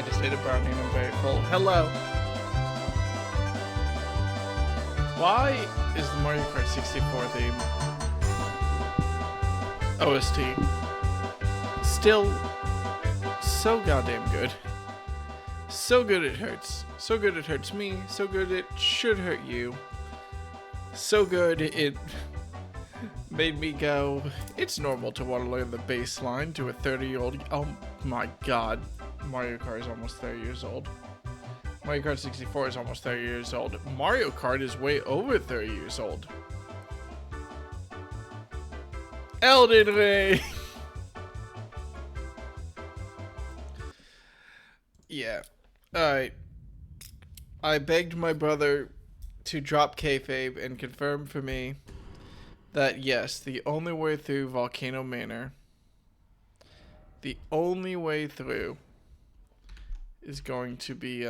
I just ate a brownie and I'm very full. Hello. Why is the Mario Kart 64 theme OST still so goddamn good? So good it hurts. So good it hurts me. So good it should hurt you. So good it made me go, it's normal to want to learn the bass line to a 30-year-old. Oh my god. Mario Kart is almost 30 years old. Mario Kart 64 is almost 30 years old. Mario Kart is way over 30 years old. Elden Ring! Yeah. Alright. I begged my brother to drop kayfabe and confirm for me that yes, the only way through Volcano Manor, the only way through is going to be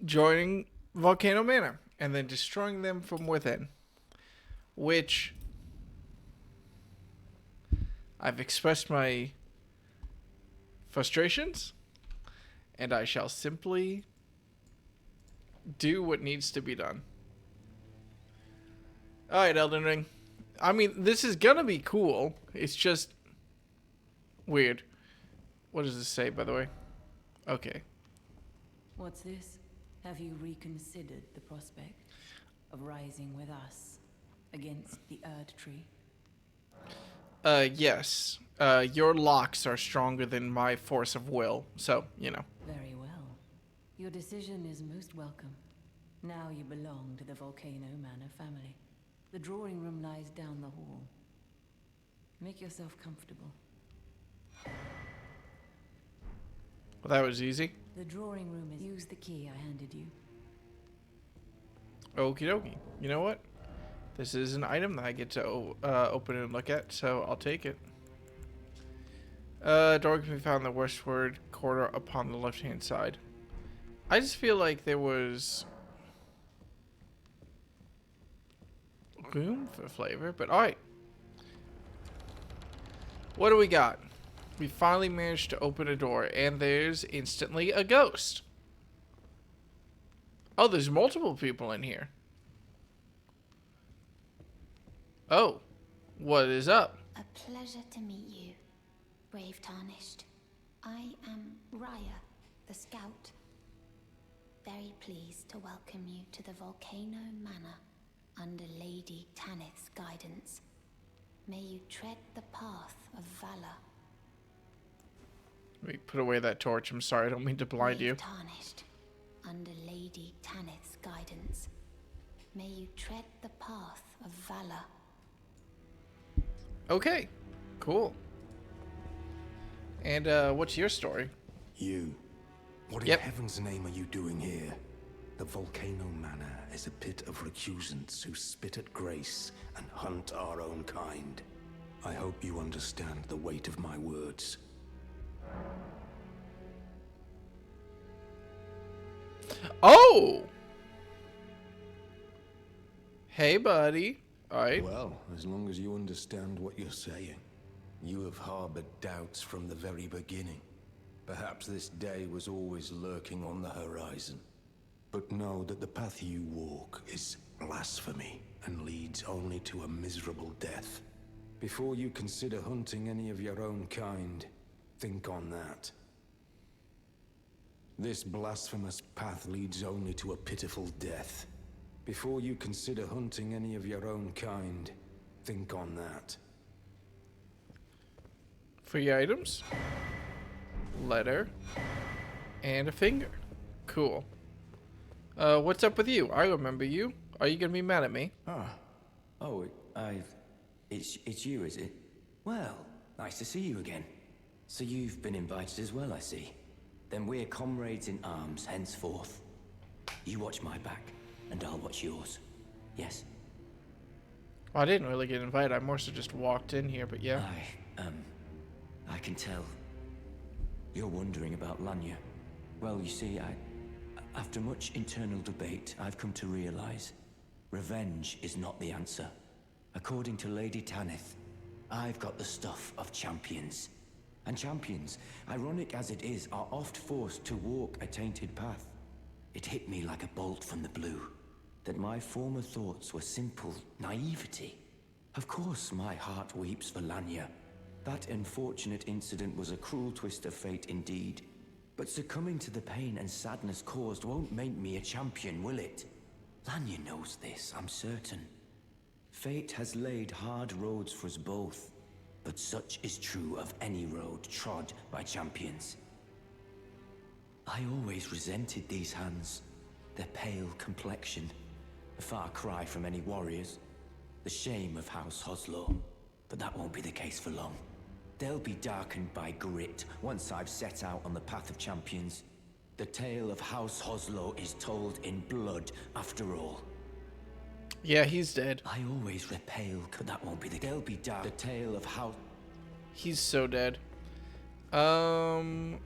joining Volcano Manor and then destroying them from within, which I've expressed my frustrations, and I shall simply do what needs to be done. Alright, Elden Ring. I mean, this is gonna be cool. It's just weird. What does this say, by the way? Okay. What's this? Have you reconsidered the prospect of rising with us against the Erd Tree? Yes. Your locks are stronger than my force of will, so, you know. Very well. Your decision is most welcome. Now you belong to the Volcano Manor family. The drawing room lies down the hall. Make yourself comfortable. Well, that was easy. The drawing room is... Use the key I handed you. Okie dokie. You know what? This is an item that I get to open and look at, so I'll take it. Door can be found in the westward corner upon the left-hand side. I just feel like there was room for flavor, but alright. What do we got? We finally managed to open a door, and there's instantly a ghost. Oh, there's multiple people in here. Oh, what is up? A pleasure to meet you, Brave Tarnished. I am Raya, the Scout. Very pleased to welcome you to the Volcano Manor under Lady Tanith's guidance. May you tread the path of valor. Let me put away that torch. I'm sorry, I don't mean to blind you. Tarnished, under Lady Tanith's guidance. May you tread the path of valor. Okay, cool. And what's your story? You. What in heaven's name are you doing here? The Volcano Manor is a pit of recusants who spit at grace and hunt our own kind. I hope you understand the weight of my words. Oh! Hey, buddy. Alright. Well, as long as you understand what you're saying. You have harbored doubts from the very beginning. Perhaps this day was always lurking on the horizon. But know that the path you walk is blasphemy and leads only to a miserable death. Before you consider hunting any of your own kind, think on that. This blasphemous path leads only to a pitiful death. Before you consider hunting any of your own kind, think on that. Free items, letter, and a finger. Cool. What's up with you? I remember you. Are you gonna be mad at me? It's you, is it? Well, nice to see you again. So you've been invited as well, I see. Then we're comrades in arms henceforth. You watch my back, and I'll watch yours. Yes? Well, I didn't really get invited. I more so just walked in here, but yeah. I can tell. You're wondering about Lanya. Well, you see, after much internal debate, I've come to realize revenge is not the answer. According to Lady Tanith, I've got the stuff of champions. And champions, ironic as it is, are oft forced to walk a tainted path. It hit me like a bolt from the blue, that my former thoughts were simple naivety. Of course my heart weeps for Lanya. That unfortunate incident was a cruel twist of fate indeed. But succumbing to the pain and sadness caused won't make me a champion, will it? Lanya knows this, I'm certain. Fate has laid hard roads for us both, but such is true of any road trod by champions. I always resented these hands, their pale complexion, a far cry from any warriors, the shame of House Hoslow, but that won't be the case for long. They'll be darkened by grit once I've set out on the path of champions. The tale of House Hoslow is told in blood, after all. Yeah, he's dead. I always repel, but that won't be the... They'll be dark. The tale of how... He's so dead. Alrighty.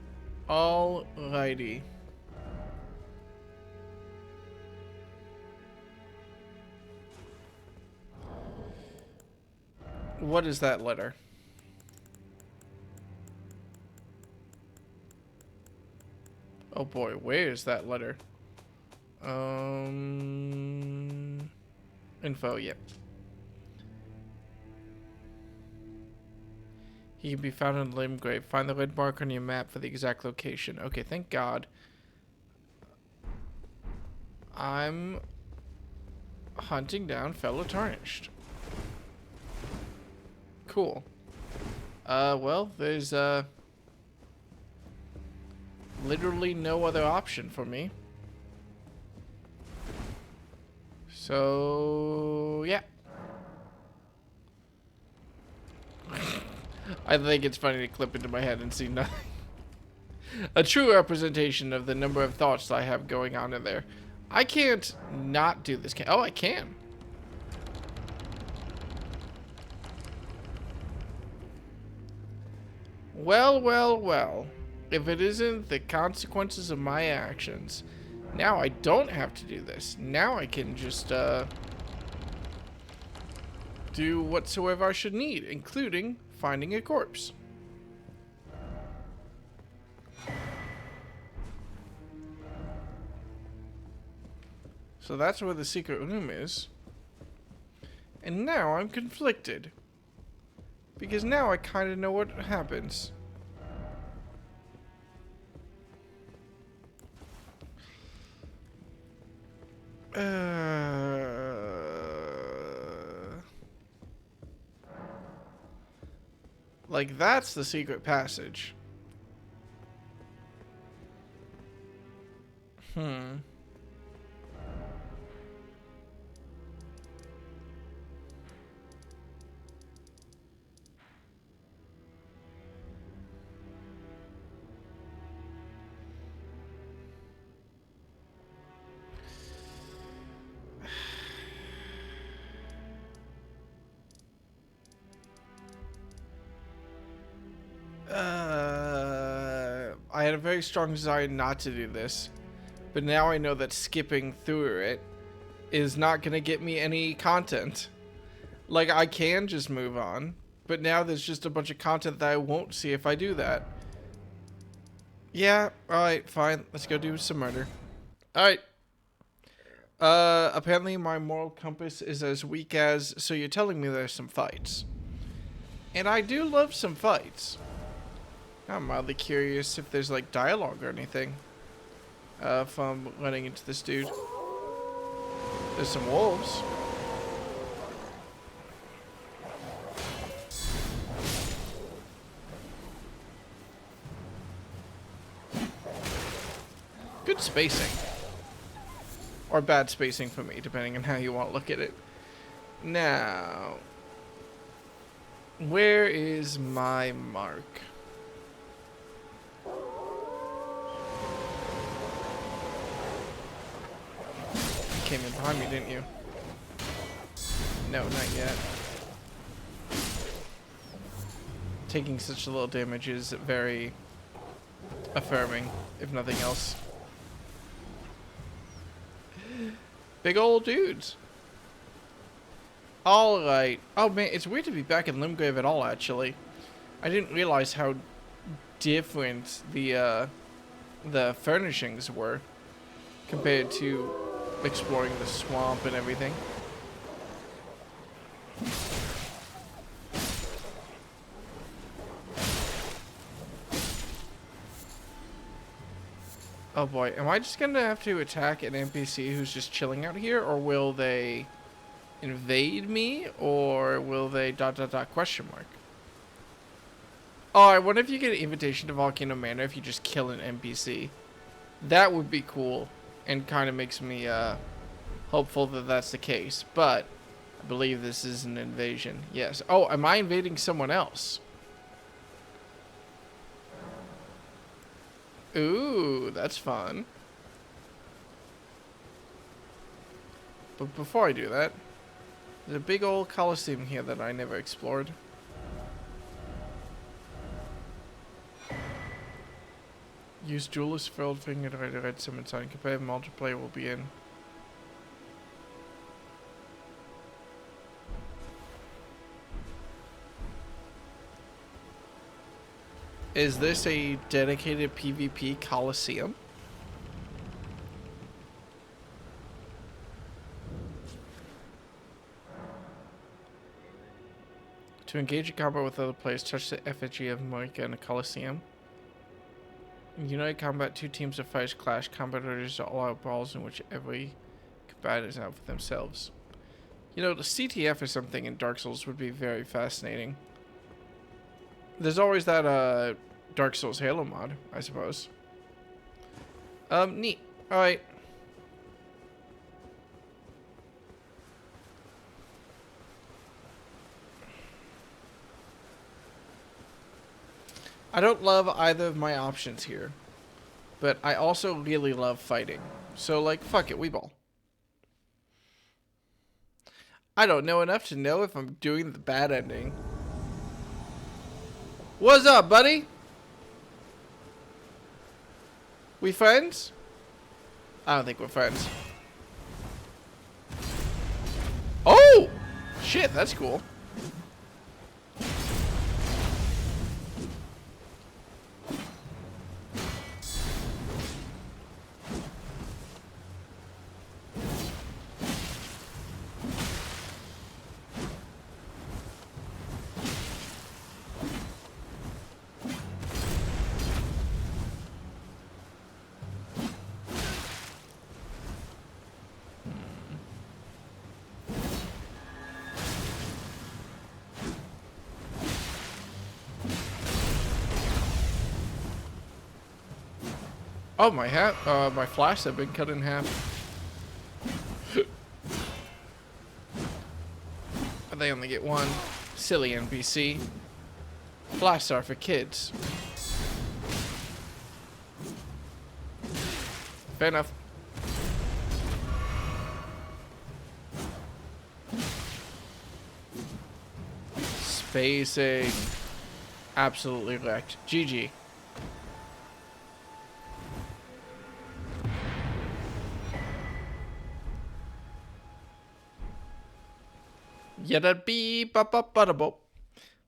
What is that letter? Oh boy, where is that letter? Info, yep. He can be found in the Limgrave. Find the red mark on your map for the exact location. Okay, thank God. I'm hunting down fellow Tarnished. Cool. Well, there's, literally no other option for me. So, yeah. I think it's funny to clip into my head and see nothing. A true representation of the number of thoughts I have going on in there. I can't not do this. Oh, I can. Well, well, well. If it isn't the consequences of my actions. Now I don't have to do this. Now I can just, do whatsoever I should need, including finding a corpse. So that's where the secret room is. And now I'm conflicted. Because now I kind of know what happens. Like, that's the secret passage. I had a very strong desire not to do this, but now I know that skipping through it is not going to get me any content. Like, I can just move on, but now there's just a bunch of content that I won't see if I do that. Yeah, alright, fine. Let's go do some murder. Alright. Apparently my moral compass is as weak as... So you're telling me there's some fights. And I do love some fights. I'm mildly curious if there's, like, dialogue or anything. If I'm running into this dude. There's some wolves. Good spacing. Or bad spacing for me, depending on how you want to look at it. Now, where is my mark? You came in behind me, didn't you? No, not yet. Taking such little damage is very affirming, if nothing else. Big old dudes. Alright. Oh man, it's weird to be back in Limgrave at all, actually. I didn't realize how different the furnishings were compared to exploring the swamp and everything. Oh boy, am I just gonna have to attack an NPC who's just chilling out here, or will they invade me, or will they ... question mark? Oh, I wonder if you get an invitation to Volcano Manor if you just kill an NPC. That would be cool, and kind of makes me hopeful that that's the case. But I believe this is an invasion. Yes. Oh, am I invading someone else? Ooh, that's fun. But before I do that, there's a big old coliseum here that I never explored. Use duelist filled finger to redirect summon sign. Competitive multiplayer will be in. Is this a dedicated PvP coliseum? To engage in combat with other players, touch the effigy of Moika in a coliseum. In United Combat, two teams of fighters clash. Combat orders are all-out brawls in which every combatant is out for themselves. You know, the CTF or something in Dark Souls would be very fascinating. There's always that Dark Souls Halo mod, I suppose. Neat. Alright. I don't love either of my options here, but I also really love fighting. So, like, fuck it, we ball. I don't know enough to know if I'm doing the bad ending. What's up, buddy? We friends? I don't think we're friends. Oh! Shit, that's cool. Oh, my flash have been cut in half. They only get one. Silly NPC. Flashes are for kids. Fair enough. Spacing. Absolutely wrecked. GG. Yada beep up up bada bop.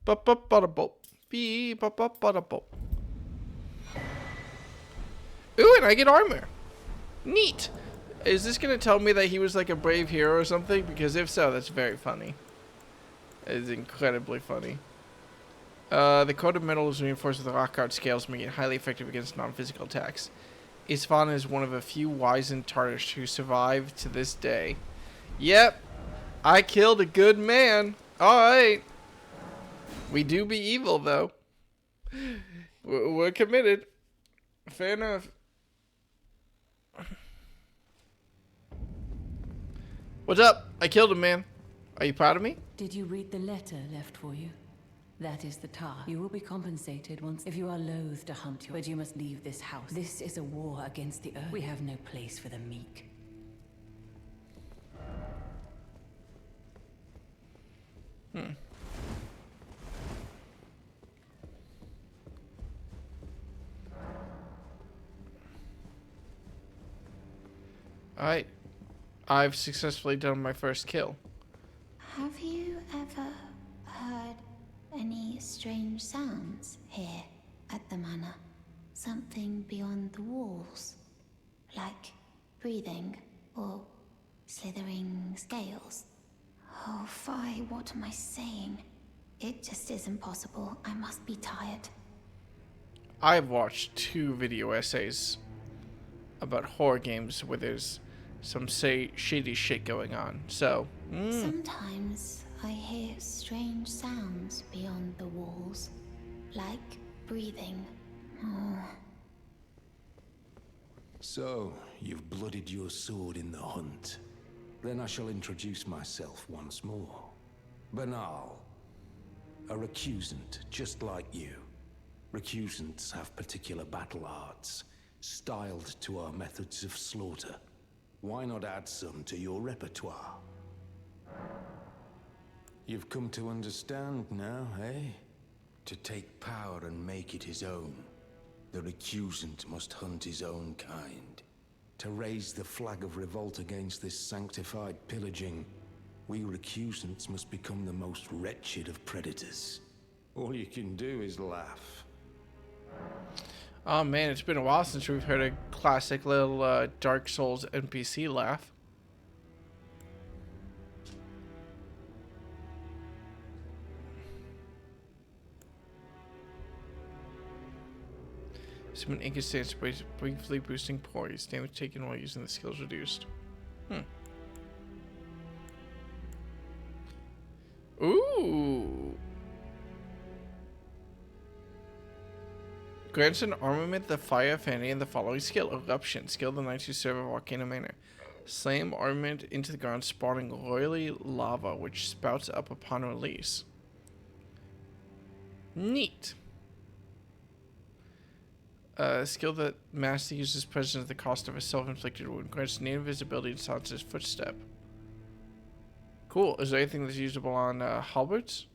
Bop bop bada bop. Beep up up bada bop. Ooh, and I get armor. Neat. Is this gonna tell me that he was like a brave hero or something? Because if so, that's very funny. It is incredibly funny. The coat of metal is reinforced with rock art scales, making it highly effective against non-physical attacks. Isfahan is one of a few wizened Tarnish who survived to this day. Yep. I killed a good man. Alright. We do be evil, though. We're committed. Fair enough. What's up? I killed a man. Are you proud of me? Did you read the letter left for you? That is the task. You will be compensated once if you are loath to hunt you, but you must leave this house. This is a war against the earth. We have no place for the meek. Alright. I've successfully done my first kill. Have you ever heard any strange sounds here at the manor. Something beyond the walls. Like breathing or slithering scales. Oh, fie, what am I saying? It just isn't possible. I must be tired. I've watched 2 video essays about horror games where there's some shady shit going on. So, Sometimes I hear strange sounds beyond the walls. Like breathing. Oh. So, you've blooded your sword in the hunt. Then I shall introduce myself once more. Banal. A recusant, just like you. Recusants have particular battle arts, styled to our methods of slaughter. Why not add some to your repertoire? You've come to understand now, eh? To take power and make it his own. The recusant must hunt his own kind. To raise the flag of revolt against this sanctified pillaging, we recusants must become the most wretched of predators. All you can do is laugh. oh man, it's been a while since we've heard a classic little Dark Souls NPC laugh. Summon inconstant briefly boosting poise. Damage taken while using the skills reduced. Ooh. Grants an armament the fire affinity and the following skill. Eruption. Skill the knights who serve a volcano manor. Slam armament into the ground, spawning roily lava, which spouts up upon release. Neat. Skill that master uses present at the cost of a self-inflicted wound. Grants near invisibility and silences footstep. Cool. Is there anything that's usable on halberds?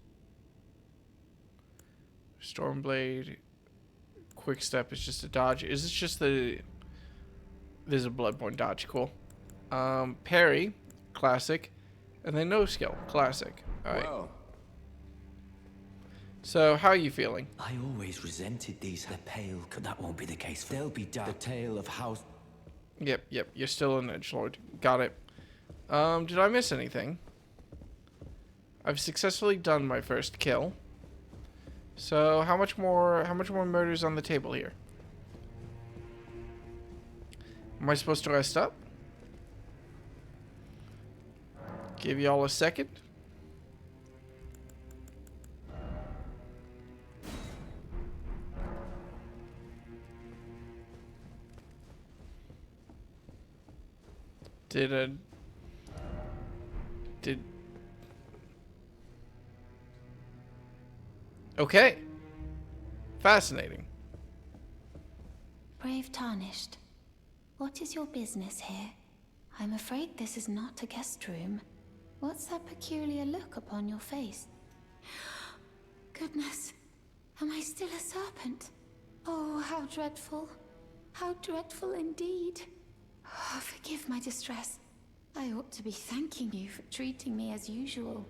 Stormblade. Quick step is just a dodge. Is this just the... There's a bloodborne dodge. Cool. Parry. Classic. And then no skill. Classic. Alright. Well, So, how are you feeling? I always resented these. The pale, that won't be the case. They'll be dark. The tale of how... Yep. You're still an edgelord. Got it. Did I miss anything? I've successfully done my first kill. So, how much more murders on the table here? Am I supposed to rest up? Give y'all a second. Okay. Fascinating. Brave Tarnished, what is your business here? I'm afraid this is not a guest room. What's that peculiar look upon your face? Goodness, am I still a serpent? Oh, how dreadful. How dreadful indeed. Oh, forgive my distress. I ought to be thanking you for treating me as usual,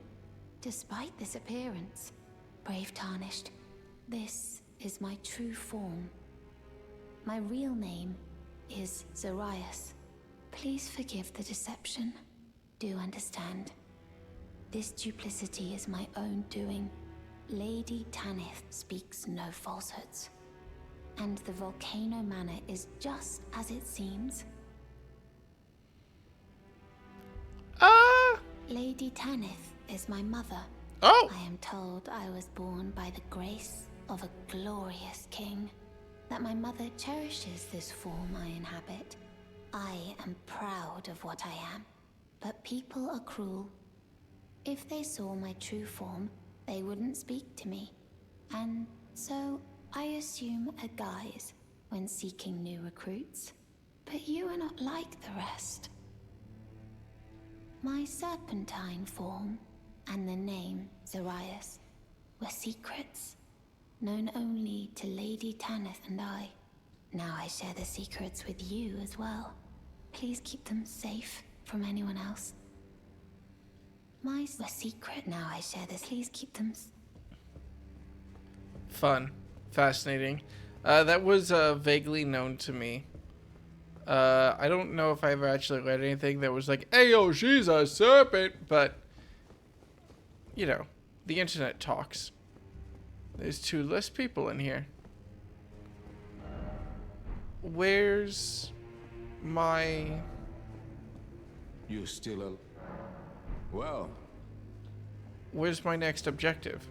despite this appearance. Brave Tarnished, this is my true form. My real name is Zarias. Please forgive the deception. Do understand. This duplicity is my own doing. Lady Tanith speaks no falsehoods. And the Volcano Manor is just as it seems. Lady Tanith is my mother. Oh! I am told I was born by the grace of a glorious king. That my mother cherishes this form I inhabit. I am proud of what I am. But people are cruel. If they saw my true form, they wouldn't speak to me. And so I assume a guise when seeking new recruits. But you are not like the rest. My serpentine form and the name Zarias were secrets, known only to Lady Tanith and I. Now I share the secrets with you as well. Please keep them safe from anyone else. My secret. Now I share this. Please keep them. Fun. fascinating. That was vaguely known to me. I don't know if I ever actually read anything that was like, "Hey, yo, she's a serpent," but you know, the internet talks. There's 2 less people in here. Where's my... You're still a... Well, Where's my next objective?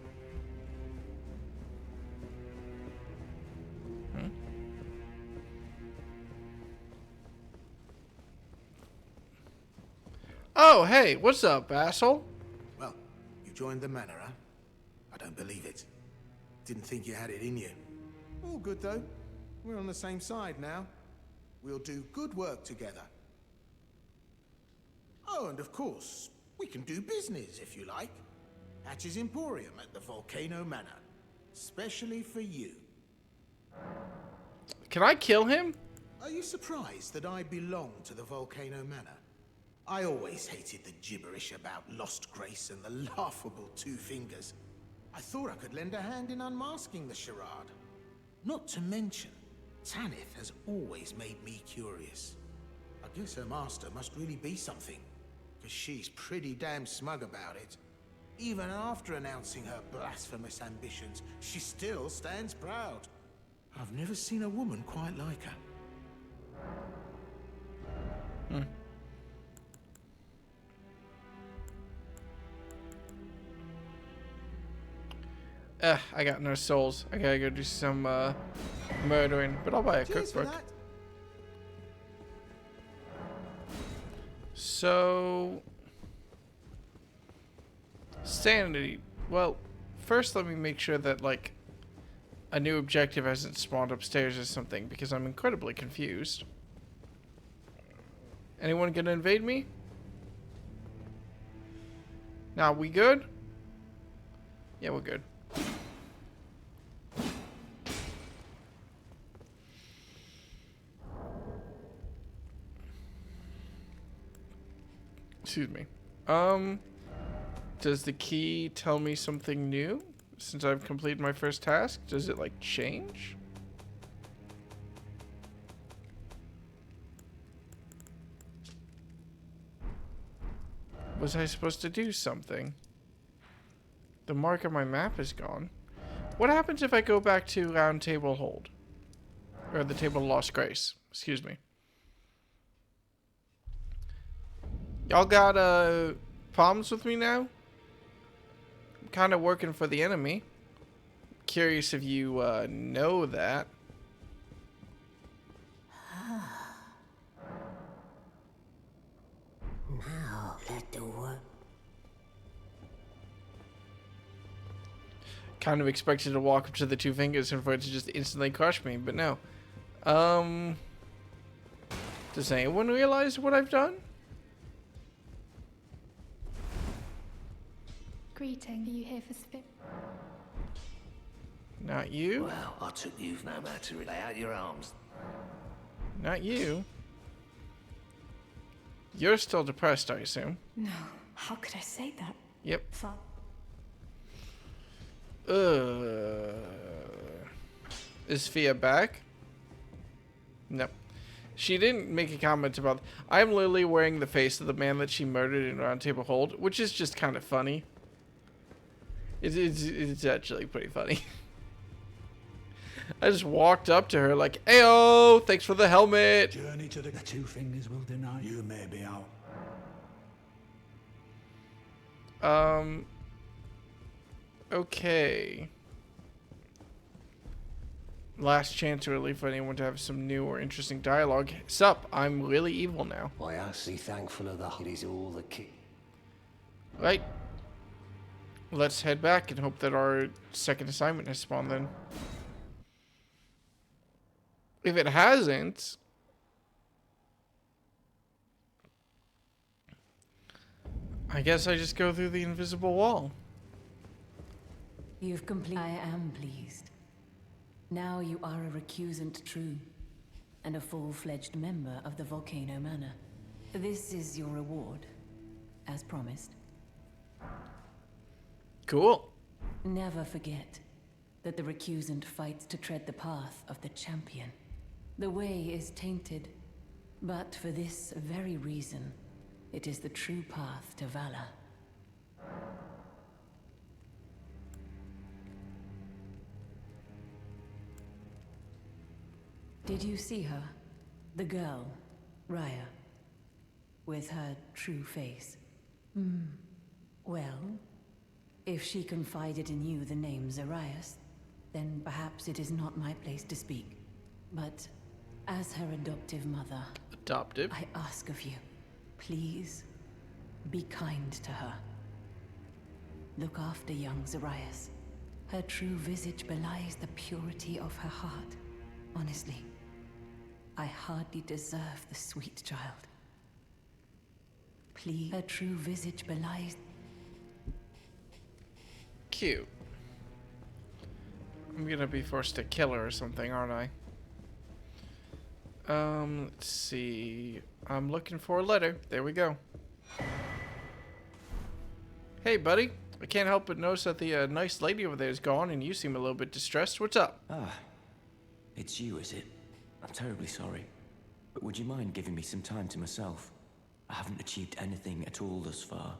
Oh, hey, what's up, asshole? Well, you joined the manor, huh? I don't believe it. Didn't think you had it in you. All good, though. We're on the same side now. We'll do good work together. Oh, and of course, we can do business, if you like. Hatch's Emporium at the Volcano Manor. Especially for you. Can I kill him? Are you surprised that I belong to the Volcano Manor? I always hated the gibberish about lost grace and the laughable 2 fingers. I thought I could lend a hand in unmasking the charade. Not to mention, Tanith has always made me curious. I guess her master must really be something, because she's pretty damn smug about it. Even after announcing her blasphemous ambitions, she still stands proud. I've never seen a woman quite like her. I got no souls. I gotta go do some murdering, but I'll buy a Cheers for cookbook. that. So, sanity. Well, first let me make sure that like a new objective hasn't spawned upstairs or something, because I'm incredibly confused. Anyone gonna invade me? Now, we good? Yeah, we're good. Excuse me. Does the key tell me something new since I've completed my first task? Does it like change? Was I supposed to do something? The mark on my map is gone. What happens if I go back to Round Table Hold? Or the Table of Lost Grace. Excuse me. Y'all got problems with me now? I'm kind of working for the enemy. Curious if you know that. Now let the work. Kind of expected to walk up to the 2 fingers and for it to just instantly crush me, but no. Does anyone realize what I've done? Greeting. Are you here for spit? Not you. Well, I took you've no matter to lay out your arms. Not you. You're still depressed, I assume. No. How could I say that? Yep. Fuck. Is Fia back? Nope. She didn't make a comment about... I'm literally wearing the face of the man that she murdered in Round Table Hold, which is just kind of funny. It's actually pretty funny. I just walked up to her like, "Ayo, thanks for the helmet." Journey to the 2 fingers will deny you may be out. Okay. Last chance really for anyone to have some new or interesting dialogue. Sup, I'm really evil now. Why, I see thankful of the it is all the key. Right. Let's head back and hope that our second assignment has spawned then. If it hasn't... I guess I just go through the invisible wall. You've completed. I am pleased. Now you are a recusant true, and a full-fledged member of the Volcano Manor. This is your reward, as promised. Cool. Never forget, that the recusant fights to tread the path of the champion. The way is tainted, but for this very reason, it is the true path to valor. Did you see her? The girl, Raya, with her true face. Well, if she confided in you the name Zarias, then perhaps it is not my place to speak. But as her adoptive mother, I ask of you, please be kind to her. Look after young Zarias. Her true visage belies the purity of her heart. Honestly, I hardly deserve the sweet child. Please, her true visage belies... Cute. I'm gonna be forced to kill her or something, aren't I? Let's see. I'm looking for a letter. There we go. Hey, buddy. I can't help but notice that the nice lady over there is gone and you seem a little bit distressed. What's up? Ah, it's you, is it? I'm terribly sorry. But would you mind giving me some time to myself? I haven't achieved anything at all thus far.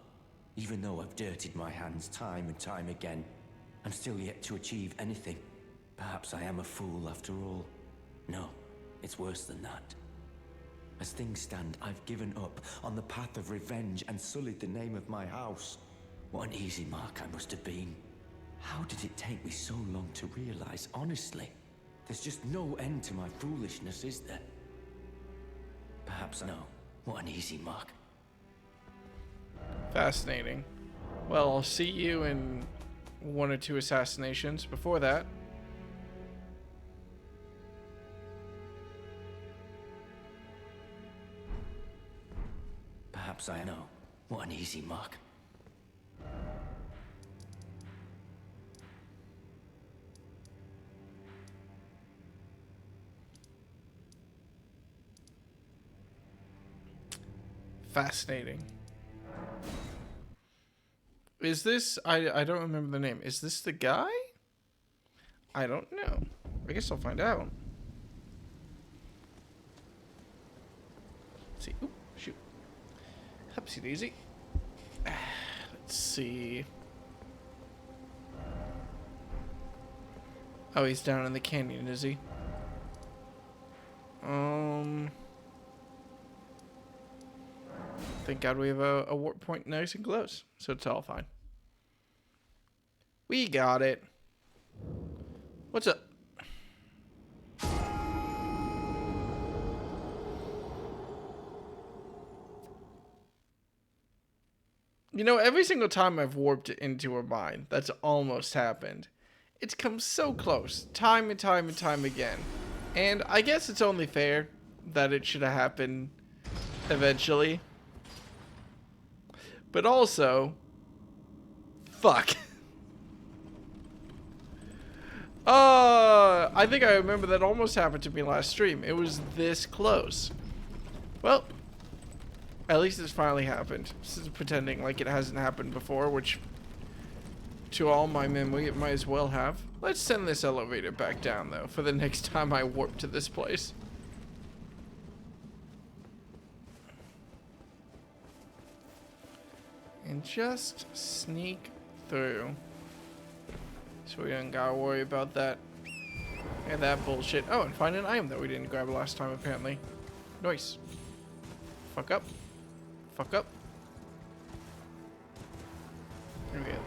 Even though I've dirtied my hands time and time again, I'm still yet to achieve anything. Perhaps I am a fool after all. No, it's worse than that. As things stand, I've given up on the path of revenge and sullied the name of my house. What an easy mark I must have been. How did it take me so long to realize, honestly? There's just no end to my foolishness, is there? Perhaps no. What an easy mark. Fascinating. Well, I'll see you in 1 or 2 assassinations. Before that, perhaps I know. What an easy mark. fascinating. Is this... I don't remember the name. Is this the guy? I don't know. I guess I'll find out. Let's see. Oop, shoot. Upsy daisy. Let's see. Oh, he's down in the canyon, is he? Thank God we have a warp point nice and close, so it's all fine. We got it. What's up? You know, every single time I've warped into her mind, that's almost happened. It's come so close, time and time and time again. And I guess it's only fair that it should have happened eventually. But also, fuck. I think I remember that almost happened to me last stream. It was this close. Well, at least it's finally happened. This is pretending like it hasn't happened before, which to all my memory it might as well have. Let's send this elevator back down though for the next time I warp to this place. And just sneak through. So we don't gotta worry about that. And that bullshit. Oh, and find an item that we didn't grab last time apparently. Nice. Fuck up. Fuck up. There we go.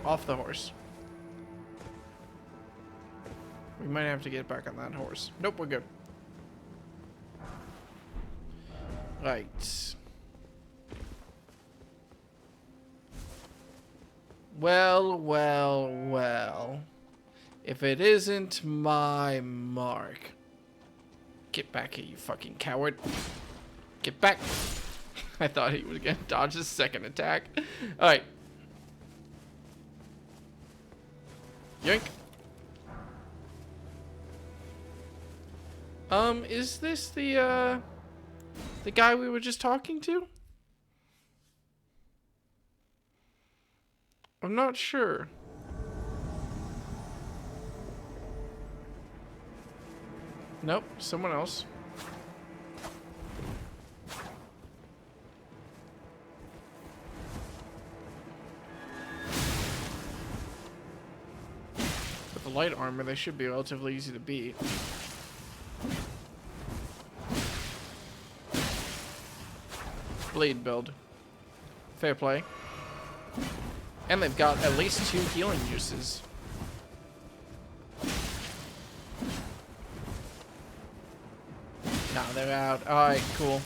Off the horse. We might have to get back on that horse. Nope, we're good. Right. Well, well, well. If it isn't my mark. Get back here, you fucking coward. Get back. I thought he was gonna dodge his second attack. Alright. Yoink. Is this the guy we were just talking to? I'm not sure. Nope, someone else. With the light armor, they should be relatively easy to beat. Blade build. Fair play. And they've got at least 2 healing uses. Nah, they're out. Alright, cool.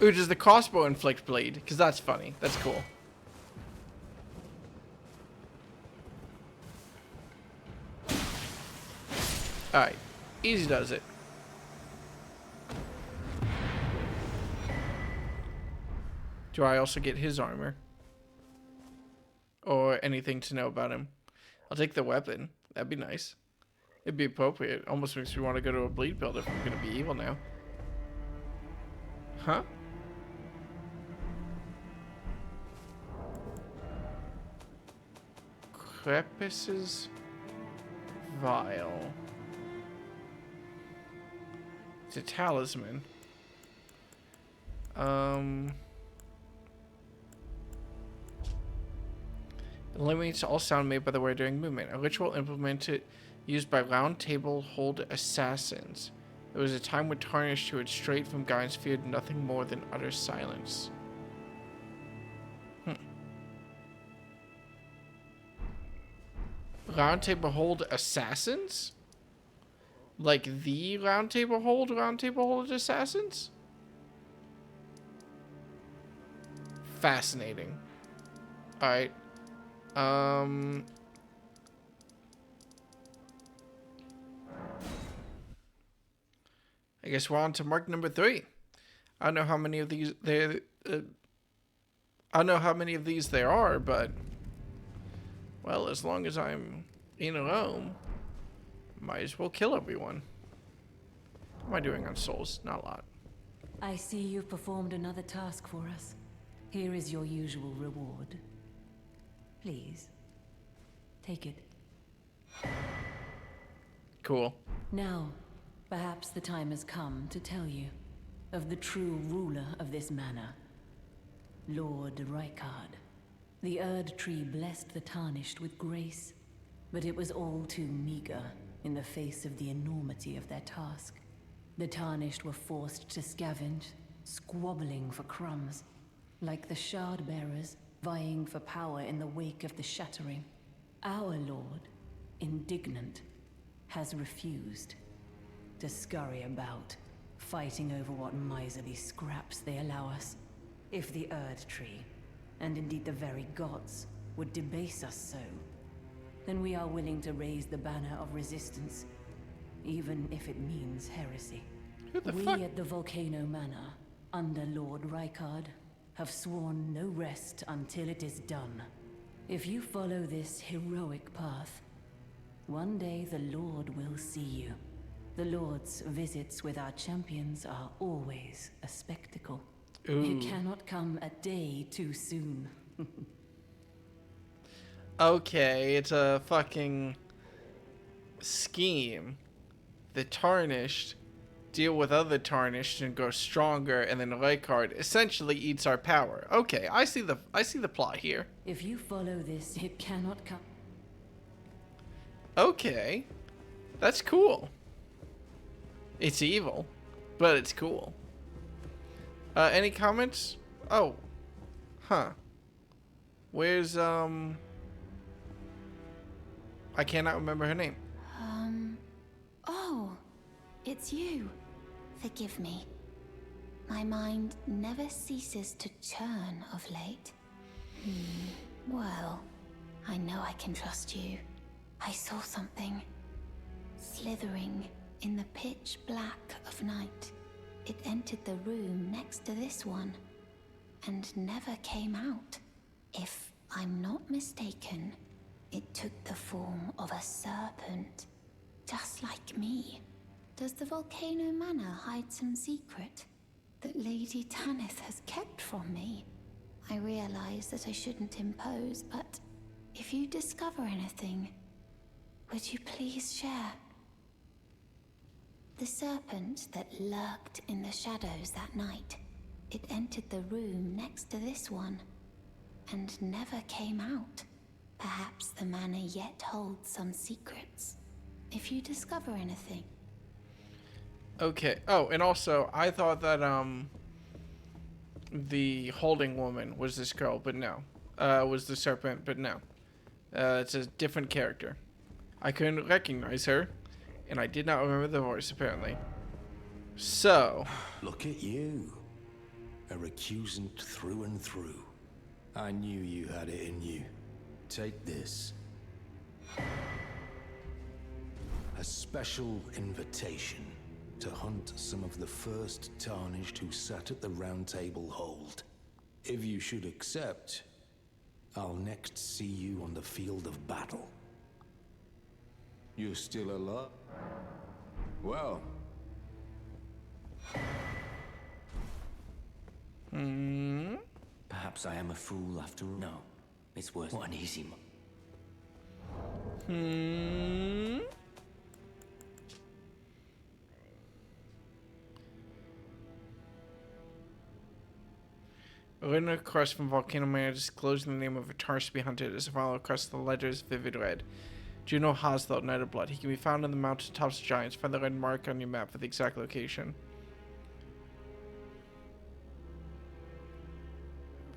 Ooh, does the crossbow inflict bleed? Because that's funny. That's cool. Alright. Easy does it. Do I also get his armor? Or anything to know about him? I'll take the weapon. That'd be nice. It'd be appropriate. Almost makes me want to go to a bleed build if I'm gonna be evil now. Huh? Crepus's vial. It's a talisman. Eliminates all sound made by the wearer during movement. A ritual implemented used by round table hold assassins. There was a time when tarnished who had strayed from guidance feared nothing more than utter silence. Round table hold assassins? Like the round table hold assassins? Fascinating. Alright. I guess we're on to mark number 3. I don't know how many of these there. I don't know how many of these there are, but well, as long as I'm in Rome, might as well kill everyone. What am I doing on souls? Not a lot. I see you've performed another task for us. Here is your usual reward. Please, take it. Cool. Now, perhaps the time has come to tell you of the true ruler of this manor, Lord Rykard. The Erd Tree blessed the Tarnished with grace, but it was all too meager in the face of the enormity of their task. The Tarnished were forced to scavenge, squabbling for crumbs, like the Shard Bearers vying for power in the wake of the Shattering. Our Lord, indignant, has refused to scurry about, fighting over what miserly scraps they allow us. If the Erd Tree, and indeed the very gods, would debase us so, then we are willing to raise the banner of resistance, even if it means heresy. Who the We fuck? at the Volcano Manor, under Lord Rykard, have sworn no rest until it is done. If you follow this heroic path, one day the Lord will see you. The Lord's visits with our champions are always a spectacle. Ooh. It cannot come a day too soon. Okay, it's a fucking scheme. The Tarnished deal with other Tarnished and grow stronger, and then Rykard essentially eats our power. Okay, I see the plot here. If you follow this, it cannot come. Okay, that's cool. It's evil, but it's cool. Any comments? Oh, huh. Where's I cannot remember her name. Oh, it's you. Forgive me. My mind never ceases to churn of late. Well, I know I can trust you. I saw something slithering in the pitch black of night. It entered the room next to this one and never came out. If I'm not mistaken, it took the form of a serpent, just like me. Does the Volcano Manor hide some secret that Lady Tanith has kept from me? I realize that I shouldn't impose, but if you discover anything, would you please share? The serpent that lurked in the shadows that night. It entered the room next to this one, and never came out. Perhaps the manor yet holds some secrets. If you discover anything. Okay. Oh, and also, I thought that, the holding woman was this girl, but no. Was the serpent, but no. It's a different character. I couldn't recognize her, and I did not remember the voice, apparently. So. Look at you. A recusant through and through. I knew you had it in you. Take this. A special invitation to hunt some of the first tarnished who sat at the round table hold. If you should accept, I'll next see you on the field of battle. You're still alive? Well. Perhaps I am a fool after all. No, it's worse. What an easy A written request from Volcano Manor disclosing the name of a tarnished to be hunted is followed across the letters vivid red. Juno Hoslow, Knight of Blood. He can be found on the mountain tops of giants. Find the red mark on your map for the exact location.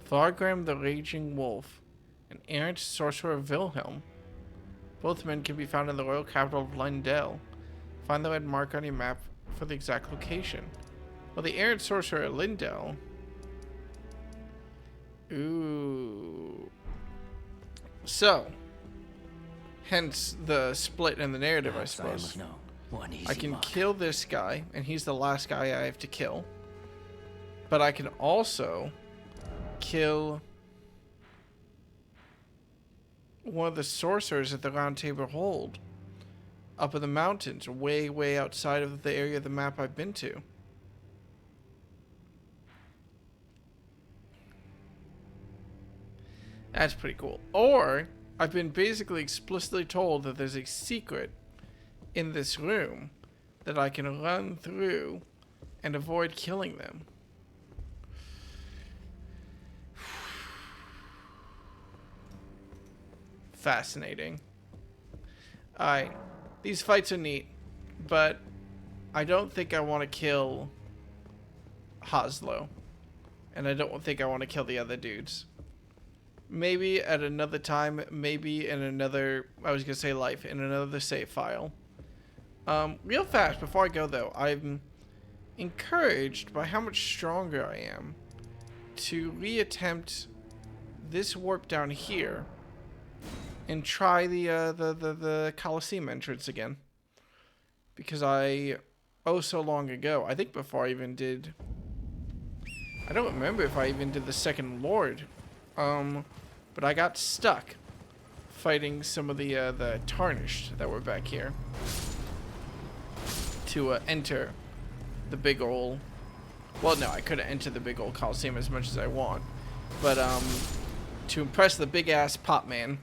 Thorgrim the Raging Wolf, an errant sorcerer of Wilhelm. Both men can be found in the royal capital of Lindell. Find the red mark on your map for the exact location. Well, the errant sorcerer of Lindell. Ooh. So, hence the split in the narrative, I suppose. I can kill this guy, and he's the last guy I have to kill. But I can also kill one of the sorcerers at the Round Table Hold up in the mountains, way, way outside of the area of the map I've been to. That's pretty cool. Or, I've been basically explicitly told that there's a secret in this room that I can run through and avoid killing them. Fascinating. Alright. These fights are neat, but I don't think I want to kill Hoslow. And I don't think I want to kill the other dudes. Maybe at another time, maybe in another, I was going to say life, in another save file. Real fast, before I go though, I'm encouraged by how much stronger I am to reattempt this warp down here and try the Coliseum entrance again. Because so long ago, I think before I even did, I don't remember if I even did the second Lord. But I got stuck fighting some of the Tarnished that were back here to enter the big ol'... Well, no, I couldn't enter the big old Coliseum as much as I want. But, to impress the big-ass Pop Man,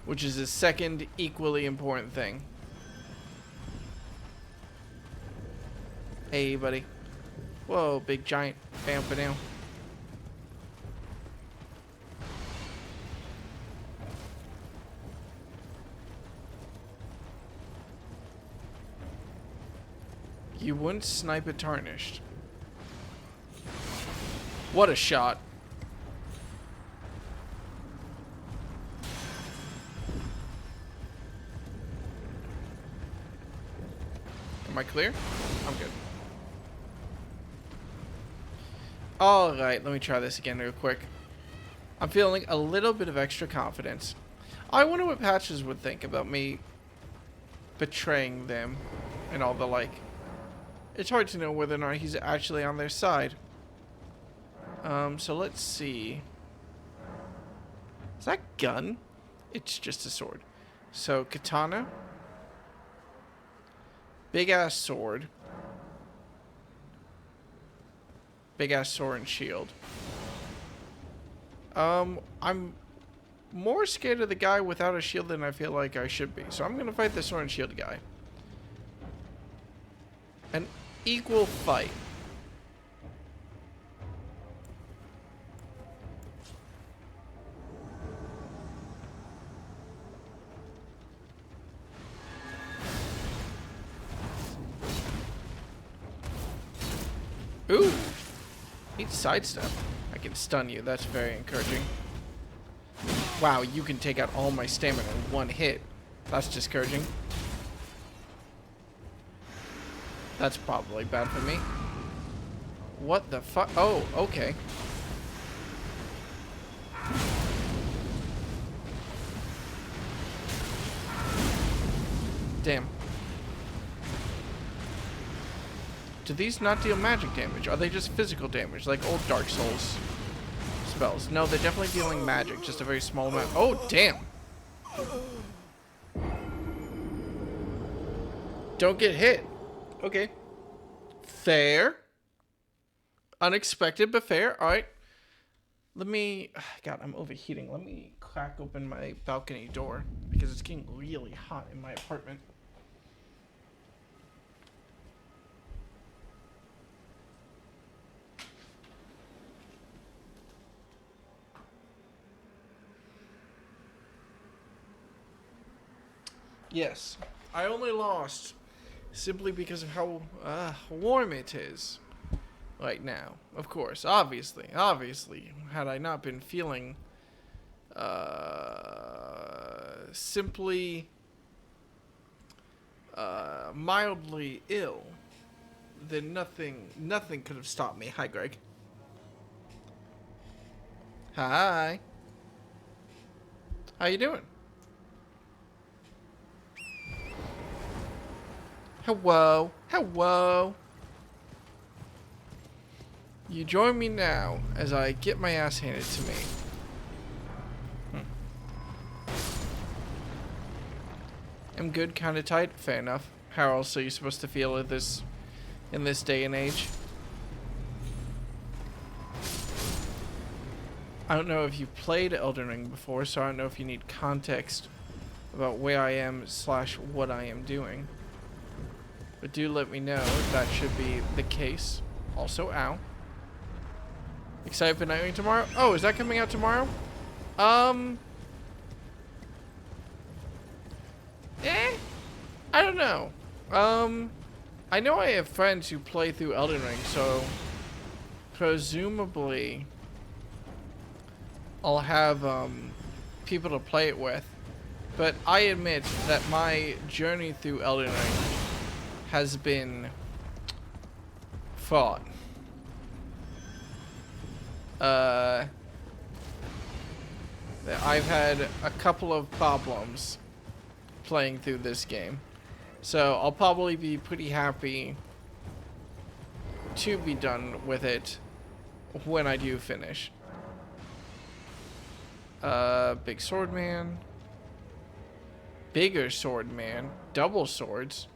which is the second equally important thing. Hey, buddy. Whoa, big giant. Bam, ba-down. You wouldn't snipe a Tarnished. What a shot. Am I clear? I'm good. Alright, let me try this again real quick. I'm feeling a little bit of extra confidence. I wonder what Patches would think about me betraying them and all the like. It's hard to know whether or not he's actually on their side. So let's see. Is that gun? It's just a sword. So, katana. Big ass sword. Big ass sword and shield. I'm more scared of the guy without a shield than I feel like I should be. So I'm gonna fight the sword and shield guy. An equal fight. Ooh! Need sidestep. I can stun you. That's very encouraging. Wow, you can take out all my stamina in one hit. That's discouraging. That's probably bad for me. What the fuck? Oh, okay. Damn. Do these not deal magic damage? Are they just physical damage, like old Dark Souls spells? No, they're definitely dealing magic, just a very small amount. Oh, damn. Don't get hit. Okay. Fair. Unexpected, but fair. All right. Let me... God, I'm overheating. Let me crack open my balcony door because it's getting really hot in my apartment. Yes, I only lost simply because of how warm it is right now. Of course, obviously, had I not been feeling simply mildly ill, then nothing could have stopped me. Hi, Greg. Hi. How you doing? Hello. Hello. You join me now as I get my ass handed to me. I'm good, kind of tight. Fair enough. How else are you supposed to feel in this day and age? I don't know if you've played Elden Ring before, so I don't know if you need context about where I am / what I am doing. But do let me know if that should be the case. Also, ow. Excited for Nightwing tomorrow? Oh, is that coming out tomorrow? I don't know. I know I have friends who play through Elden Ring, so presumably I'll have people to play it with. But I admit that my journey through Elden Ring has been fraught. I've had a couple of problems playing through this game. So I'll probably be pretty happy to be done with it when I do finish. Big sword man. Bigger sword man. Double swords.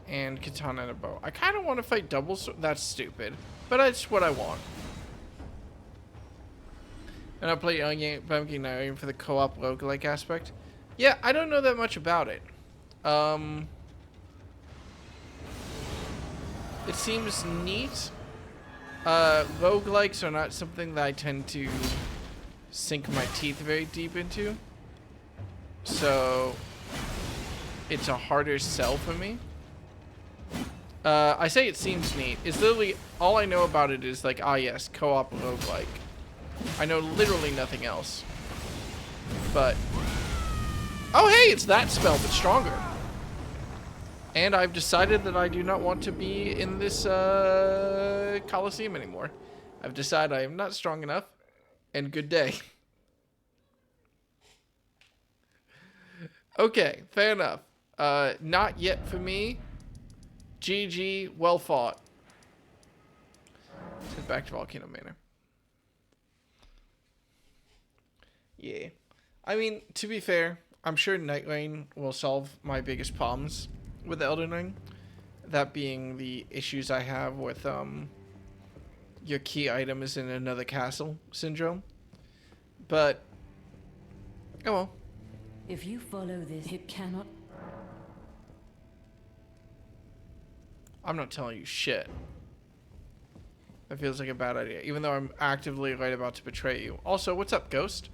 And katana and a bow. I kind of want to fight double sword. That's stupid. But that's what I want. And I play Pumpkin Night for the co-op roguelike aspect. Yeah, I don't know that much about it. It seems neat. Roguelikes are not something that I tend to sink my teeth very deep into. So it's a harder sell for me. I say it seems neat. It's literally, all I know about it is like, ah yes, co-op roguelike. I know literally nothing else. But, oh hey, it's that spell, but stronger. And I've decided that I do not want to be in this Coliseum anymore. I've decided I am not strong enough, and good day. Okay, fair enough. Not yet for me. GG, well fought. Let's head back to Volcano Manor. Yeah. I mean, to be fair, I'm sure Night Rain will solve my biggest problems with Elden Ring. That being the issues I have with your key item is in another castle syndrome. But, oh well. If you follow this, it cannot. I'm not telling you shit. That feels like a bad idea, even though I'm actively right about to betray you. Also, what's up, Ghost?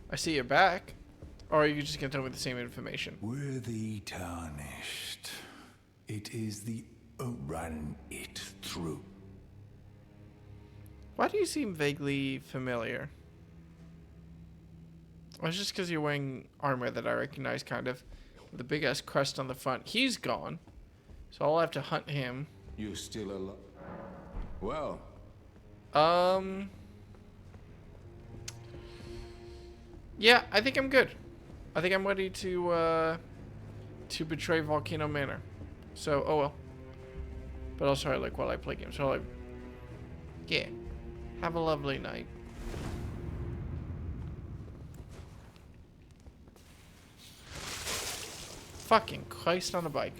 I see you're back. Or are you just gonna tell me the same information? We're the tarnished. It is the ran it through. Why do you seem vaguely familiar? Well, it's just because you're wearing armor that I recognize, kind of. With the big-ass crest on the front. He's gone. So I'll have to hunt him. You're still alive. Well. Yeah, I think I'm good. I think I'm ready to betray Volcano Manor. So, oh well. But also I like while I play games. So like, yeah. Have a lovely night. Fucking Christ on a bike.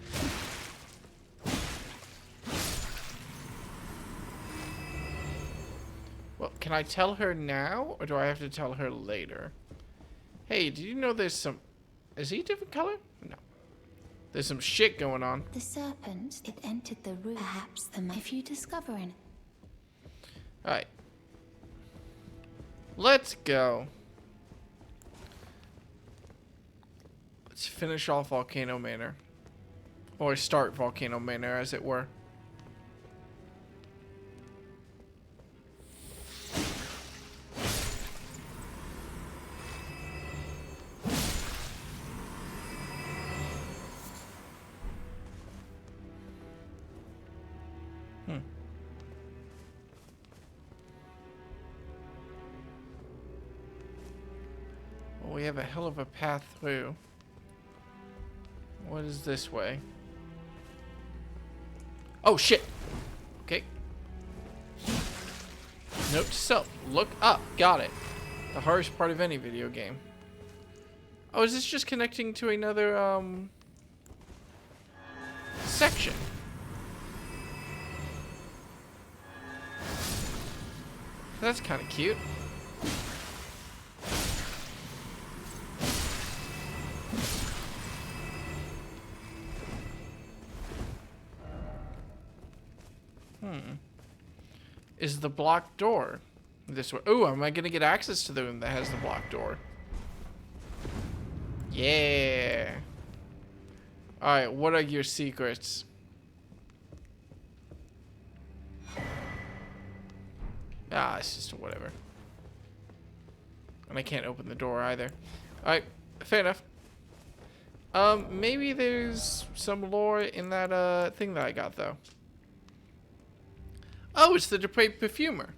Well, can I tell her now, or do I have to tell her later? Hey, did you know there's some... Is he a different color? No. There's some shit going on. The serpent, it entered the room. Perhaps if you discover it. Alright. Let's go. Let's finish off Volcano Manor. Or start Volcano Manor, as it were. Well, we have a hell of a path through. What is this way? Oh, shit. Okay. Note to self. Look up. Got it. The hardest part of any video game. Oh, is this just connecting to another, section? That's kind of cute. Is the blocked door this way? Ooh, am I gonna get access to the room that has the blocked door? Yeah. Alright, what are your secrets? Ah, it's just whatever. And I can't open the door either. Alright, fair enough. Maybe there's some lore in that, thing that I got, though. Oh, it's the depraved perfumer.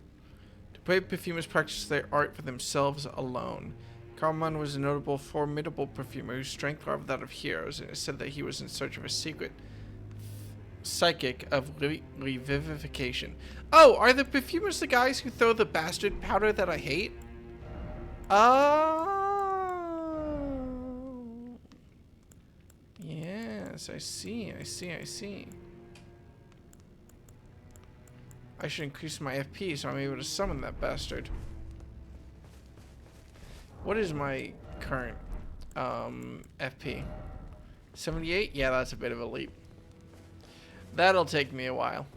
Depraved perfumers practice their art for themselves alone. Carmine was a notable, formidable perfumer whose strength rivaled that of heroes, and it is said that he was in search of a secret psychic of revivification. Oh, are the perfumers the guys who throw the bastard powder that I hate? Oh. Yes, I see. I should increase my FP so I'm able to summon that bastard. What is my current FP? 78? Yeah, that's a bit of a leap. That'll take me a while.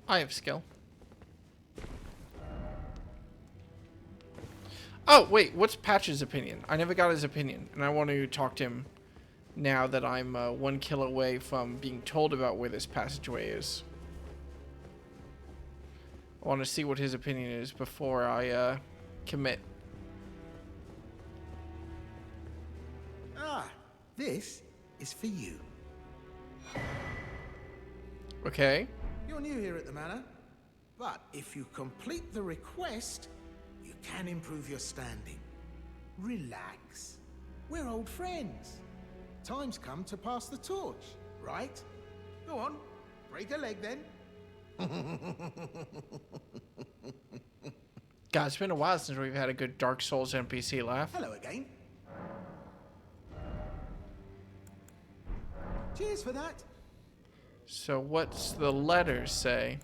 I have skill. Oh, wait, what's Patch's opinion? I never got his opinion, and I want to talk to him now that I'm 1 kill away from being told about where this passageway is. I want to see what his opinion is before I commit. Ah, this is for you. Okay. You're new here at the manor, but if you complete the request, you can improve your standing. Relax. We're old friends. Time's come to pass the torch, right? Go on, break a leg then. God, it's been a while since we've had a good Dark Souls NPC laugh. Hello again. Cheers for that. So what's the letter say?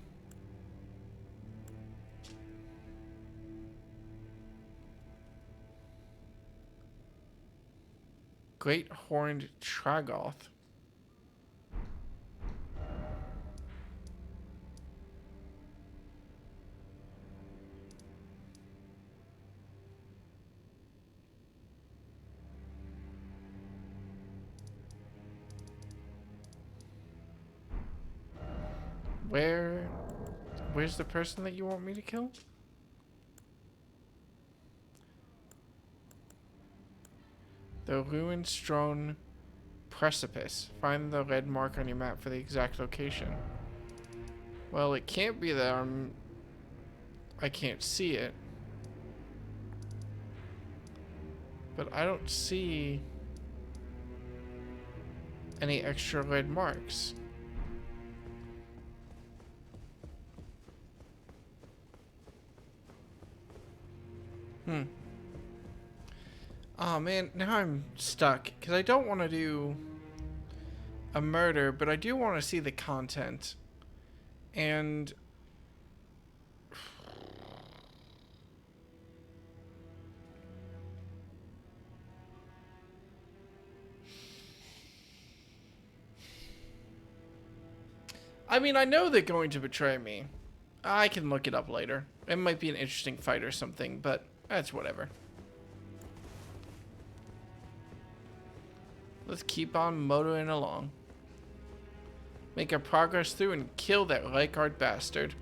Great Horned Tragoth. Where's the person that you want me to kill? The ruined strewn precipice. Find the red mark on your map for the exact location. Well, it can't be that I can't see it. But I don't see any extra red marks. Oh man, now I'm stuck because I don't want to do a murder, but I do want to see the content. And I mean, I know they're going to betray me. I can look it up later. It might be an interesting fight or something, but that's whatever. Let's keep on motoring along. Make our progress through and kill that Leichhardt bastard.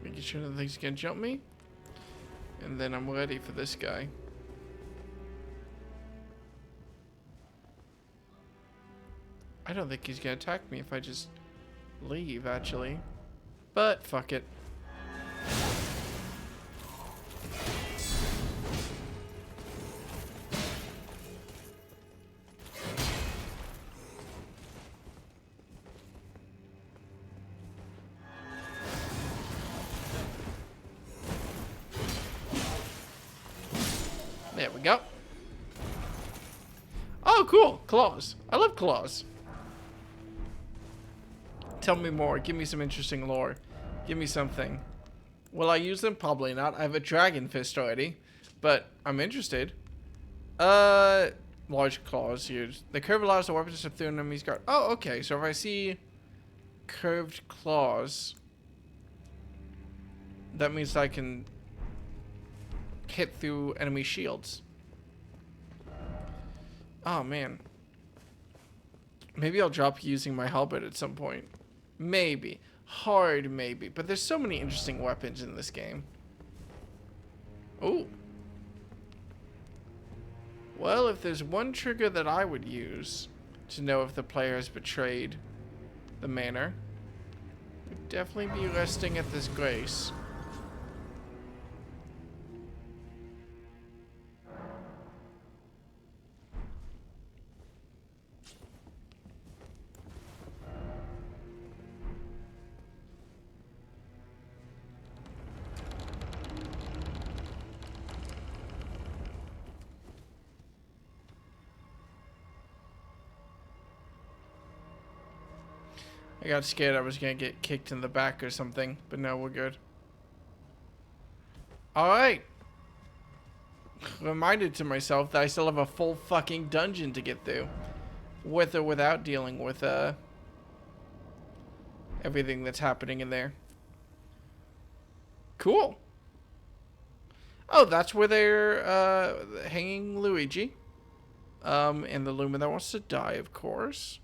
Making sure nothing's gonna jump me. And then I'm ready for this guy. I don't think he's gonna attack me if I just leave, actually. But fuck it. There we go. Oh, cool. Claws. I love claws. Tell me more. Give me some interesting lore. Give me something. Will I use them? Probably not. I have a dragon fist already. But I'm interested. Large claws used. The curve allows the weapon to slip through an enemy's guard. Oh, okay. So if I see curved claws, that means I can hit through enemy shields. Oh, man. Maybe I'll drop using my halberd at some point. Maybe. Hard, maybe. But there's so many interesting weapons in this game. Ooh. Well, if there's one trigger that I would use to know if the player has betrayed the manor, it would definitely be resting at this grace. I got scared I was gonna get kicked in the back or something, but no, we're good. Alright. Reminded to myself that I still have a full fucking dungeon to get through. With or without dealing with everything that's happening in there. Cool. Oh, that's where they're hanging Luigi. And the Lumen that wants to die, of course.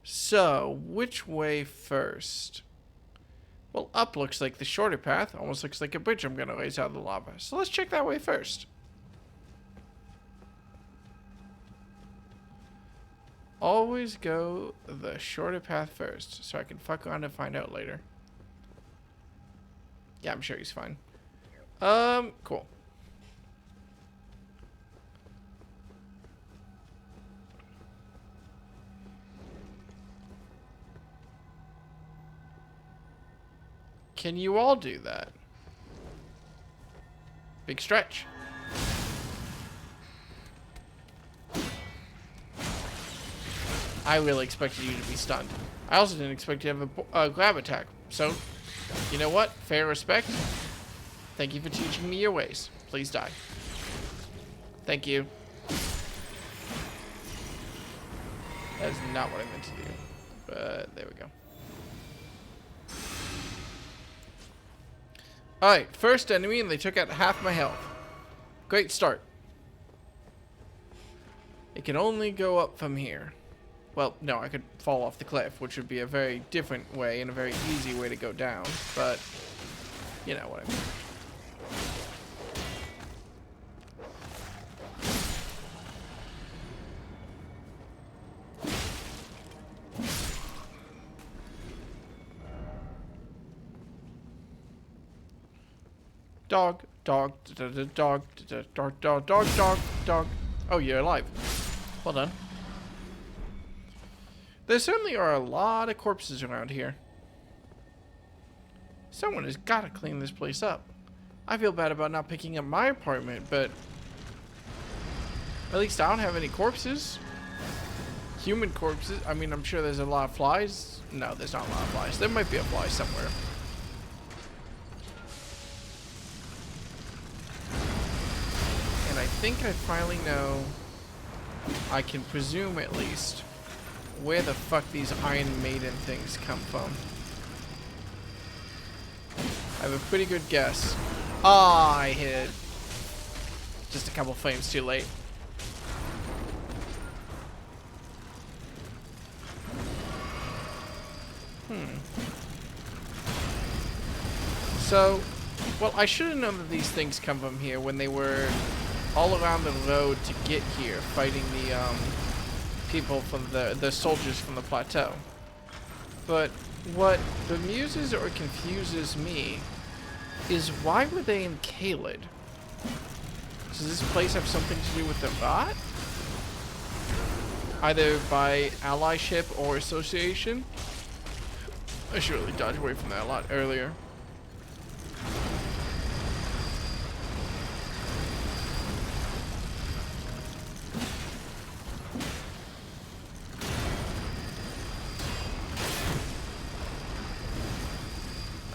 So, which way first? Well, up looks like the shorter path. Almost looks like a bridge I'm going to raise out of the lava. So let's check that way first. Always go the shorter path first, so I can fuck around and find out later. Yeah, I'm sure he's fine. Cool. Can you all do that? Big stretch. I really expected you to be stunned. I also didn't expect you to have a grab attack. So, You know what? Fair respect. Thank you for teaching me your ways. Please die. Thank you. That is not what I meant to do. But there we go. Alright, first enemy, and they took out half my health. Great start. It can only go up from here. Well, no, I could fall off the cliff, which would be a very different way and a very easy way to go down. But, you know what I mean. Dog, dog, dog, dog, dog, dog, dog, dog. Oh, you're alive. Well done. There certainly are a lot of corpses around here. Someone has got to clean this place up. I feel bad about not picking up my apartment, but at least I don't have any corpses. Human corpses. I mean, I'm sure there's a lot of flies. No, there's not a lot of flies. There might be a fly somewhere. And I think I finally know, I can presume at least, where the fuck these Iron Maiden things come from. I have a pretty good guess. Ah, I hit it. Just a couple frames too late. So, well, I should have known that these things come from here when they were all around the road to get here, fighting the people from the soldiers from the plateau. But what bemuses or confuses me is, why were they in Caelid? Does this place have something to do with the rot? Either by allyship or association? I should really dodge away from that a lot earlier.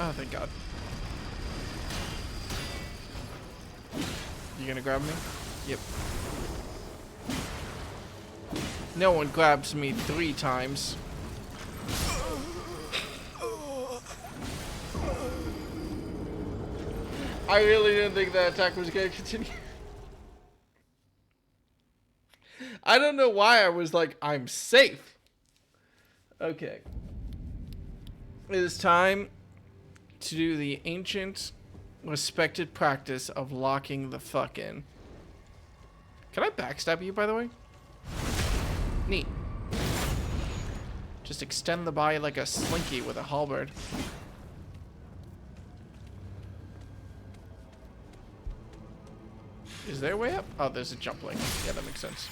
Oh, thank God. You gonna grab me? Yep. No one grabs me 3 times. I really didn't think that attack was gonna continue. I don't know why I was like, I'm safe. Okay. It is time to do the ancient, respected practice of locking the fuck in. Can I backstab you, by the way? Neat. Just extend the body like a slinky with a halberd. Is there a way up? Oh, there's a jump link. Yeah, that makes sense.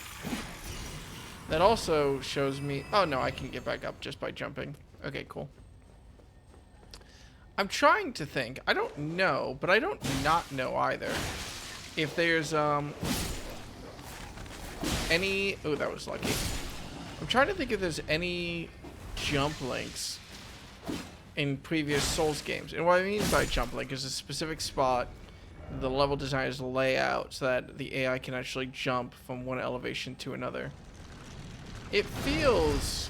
That also shows me... Oh, no, I can get back up just by jumping. Okay, cool. I'm trying to think. I don't know, but I don't not know either. If there's, any... Oh, that was lucky. I'm trying to think if there's any jump links in previous Souls games. And what I mean by jump link is a specific spot the level designers lay out so that the AI can actually jump from one elevation to another. It feels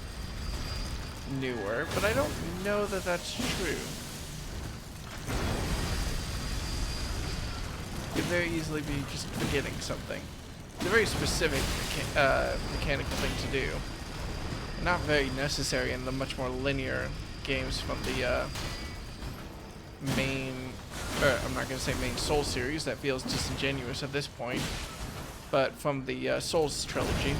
newer, but I don't know that that's true. Could very easily be just forgetting something. It's a very specific mechanical thing to do. Not very necessary in the much more linear games from the main, I'm not going to say main Souls series, that feels disingenuous at this point, but from the Souls trilogy.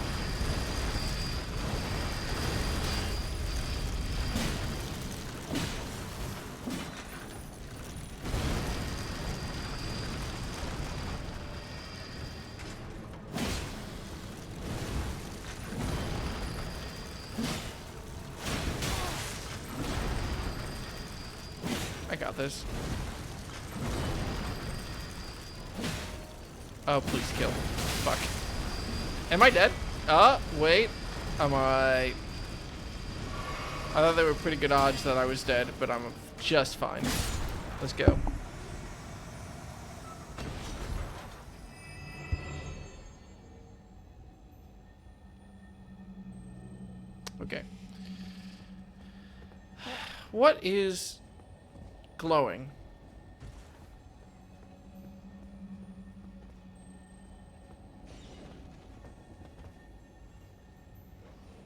I got this. Oh, please kill. Fuck. Am I dead? Wait. Am I... I thought there were pretty good odds that I was dead, but I'm just fine. Let's go. Okay. What is glowing?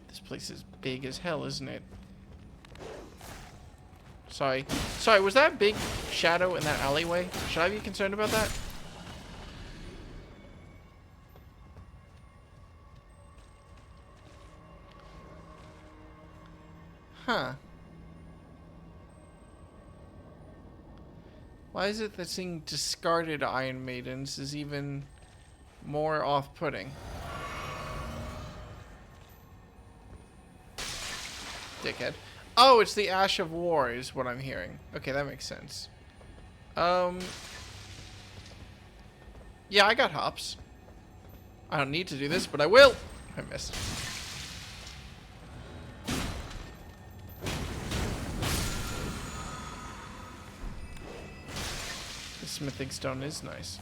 This place is big as hell, isn't it? Sorry. Sorry, was that big shadow in that alleyway? Should I be concerned about that? Huh. Why is it that seeing discarded Iron Maidens is even more off-putting? Dickhead. Oh, it's the Ash of War is what I'm hearing. Okay, that makes sense. Yeah, I got hops. I don't need to do this, but I will. I missed. The smithing stone is nice.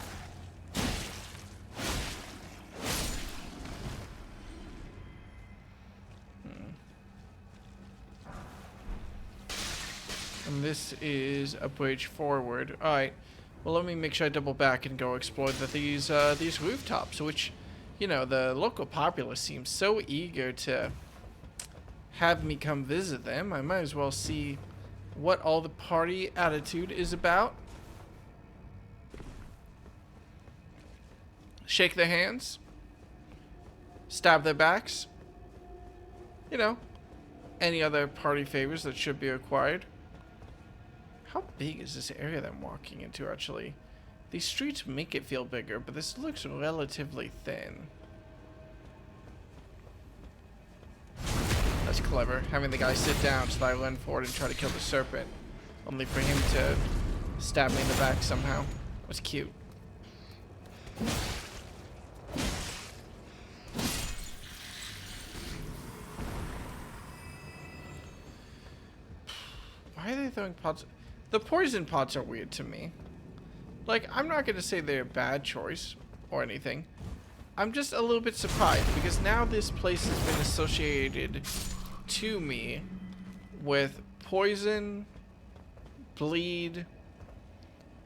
And this is a bridge forward. Alright. Well, let me make sure I double back and go explore these rooftops, which, you know, the local populace seems so eager to have me come visit them. I might as well see what all the party attitude is about. Shake their hands. Stab their backs. You know, any other party favors that should be acquired. How big is this area that I'm walking into, actually? These streets make it feel bigger, but this looks relatively thin. That's clever, having the guy sit down so that I run forward and try to kill the serpent. Only for him to stab me in the back somehow. That's cute. Why are they throwing pots? The poison pots are weird to me. Like, I'm not going to say they're a bad choice or anything. I'm just a little bit surprised because now this place has been associated to me with poison, bleed,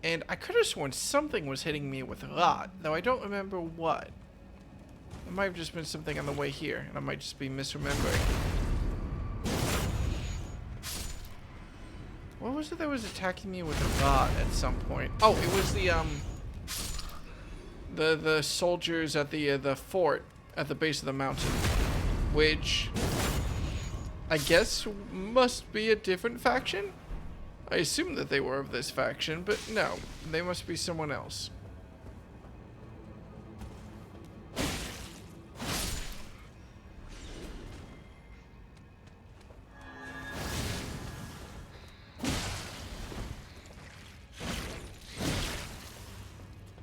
and I could have sworn something was hitting me with rot, though I don't remember what. It might have just been something on the way here, and I might just be misremembering. What was it that was attacking me with a rod at some point? Oh, it was the soldiers at the fort at the base of the mountain, which I guess must be a different faction. I assume that they were of this faction, but no, they must be someone else.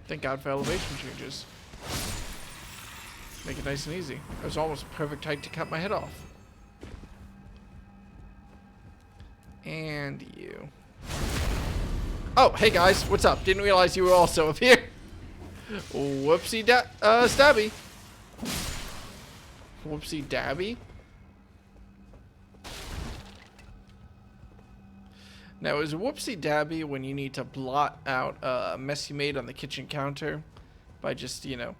Thank God for elevation changes. Make it nice and easy. It was almost a perfect height to cut my head off. And you. Oh, hey guys, what's up? Didn't realize you were also up here. Whoopsie stabby. Whoopsie dabby. Now, is whoopsie dabby when you need to blot out a mess you made on the kitchen counter by just, you know,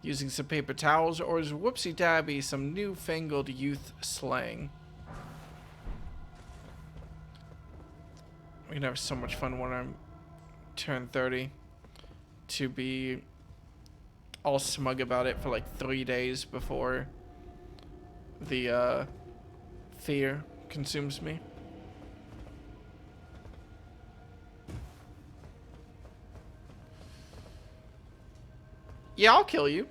using some paper towels, or is whoopsie dabby some newfangled youth slang? We're gonna have so much fun when I turn 30 to be all smug about it for like 3 days before the fear consumes me. Yeah, I'll kill you.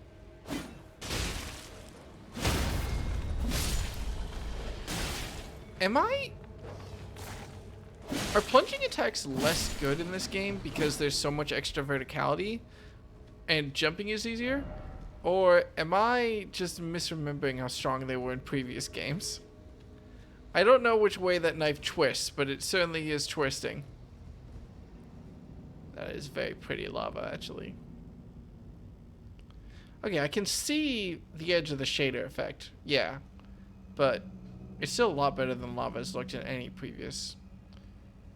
Are plunging attacks less good in this game because there's so much extra verticality and jumping is easier? Or am I just misremembering how strong they were in previous games? I don't know which way that knife twists, but it certainly is twisting. That is very pretty lava, actually. Okay, I can see the edge of the shader effect. Yeah. But it's still a lot better than lava has looked in any previous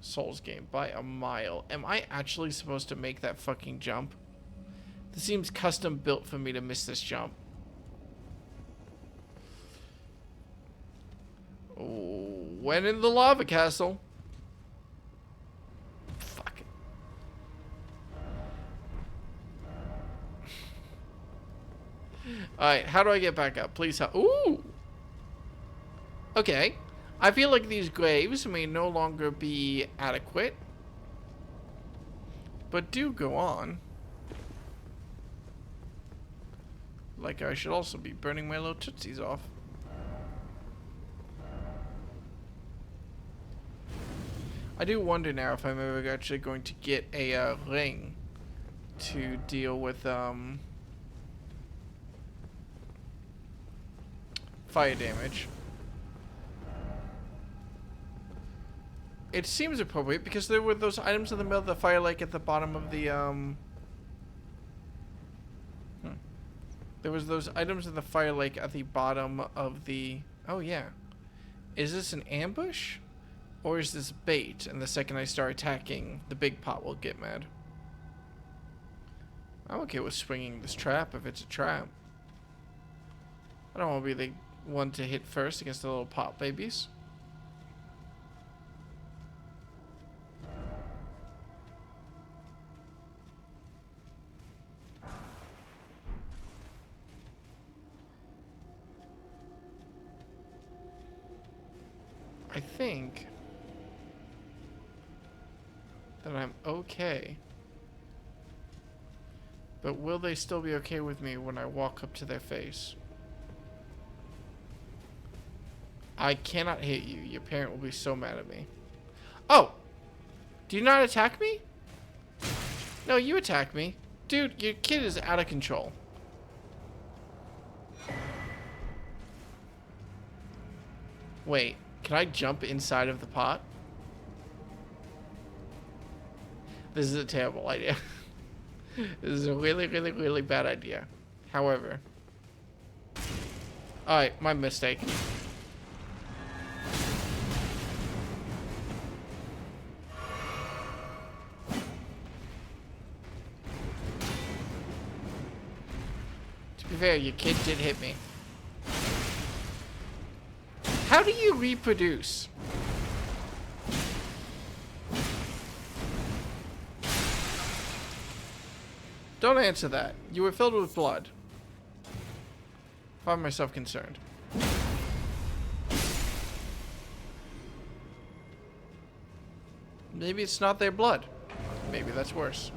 Souls game by a mile. Am I actually supposed to make that fucking jump? This seems custom built for me to miss this jump. Oh, went in the lava castle. Fuck it. Alright, how do I get back up? Please help. Ooh! Okay. I feel like these graves may no longer be adequate. But do go on. Like I should also be burning my little tootsies off. I do wonder now if I'm ever actually going to get a ring to deal with fire damage. It seems appropriate because there were those items in the middle of the fire lake at the bottom of the There was those items in the fire lake at the bottom of the... Oh yeah. Is this an ambush? Or is this bait? And the second I start attacking, the big pot will get mad. I'm okay with swinging this trap if it's a trap. I don't want to be the one to hit first against the little pot babies. I think that I'm okay. But will they still be okay with me when I walk up to their face? I cannot hit you. Your parent will be so mad at me. Oh! Do you not attack me? No, you attack me. Dude, your kid is out of control. Wait. Can I jump inside of the pot? This is a terrible idea. This is a really, really, really bad idea. However. Alright, my mistake. To be fair, your kid did hit me. How do you reproduce? Don't answer that. You were filled with blood. Find myself concerned. Maybe it's not their blood. Maybe that's worse.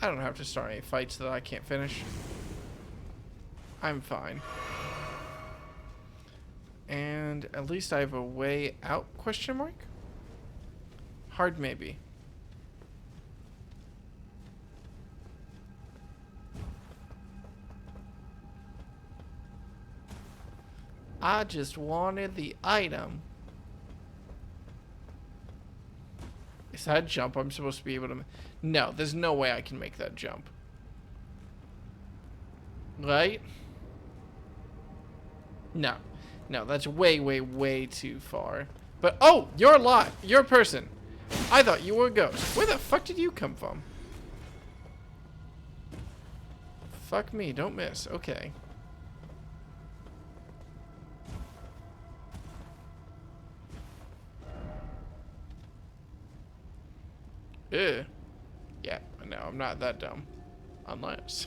I don't have to start any fights that I can't finish. I'm fine. And at least I have a way out, question mark? Hard maybe. I just wanted the item. Is that a jump I'm supposed to be able to... No, there's no way I can make that jump. Right? No. No, that's way, way, way too far. But, oh! You're alive! You're a person! I thought you were a ghost. Where the fuck did you come from? Fuck me, don't miss. Okay. Ew. Yeah, no, I'm not that dumb. Unless...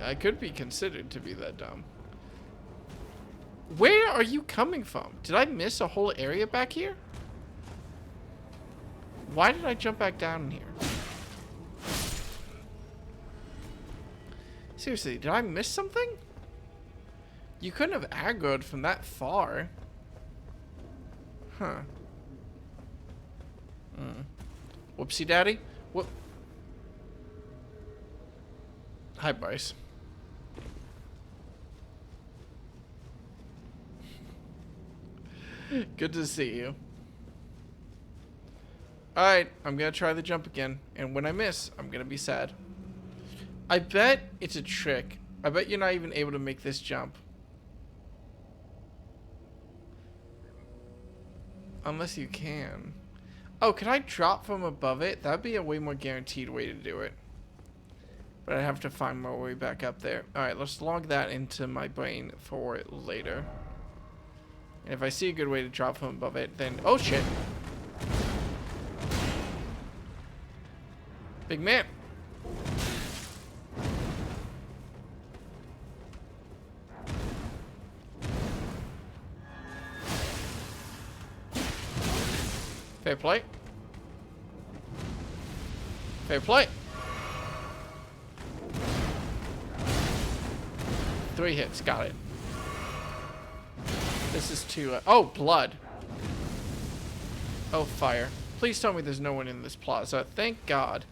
I could be considered to be that dumb. Where are you coming from? Did I miss a whole area back here? Why did I jump back down in here? Seriously, did I miss something? You couldn't have aggroed from that far. Huh. Whoopsie daddy? What? Hi, Bryce. Good to see you. Alright, I'm gonna try the jump again. And when I miss, I'm gonna be sad. I bet it's a trick. I bet you're not even able to make this jump. Unless you can. Oh, can I drop from above it? That'd be a way more guaranteed way to do it. But I have to find my way back up there. Alright, let's log that into my brain for later. And if I see a good way to drop from above it, then... Oh, shit. Big man. Fair play. Fair play. 3 hits. Got it. This is too... oh, blood. Oh, fire. Please tell me there's no one in this plaza. Thank God.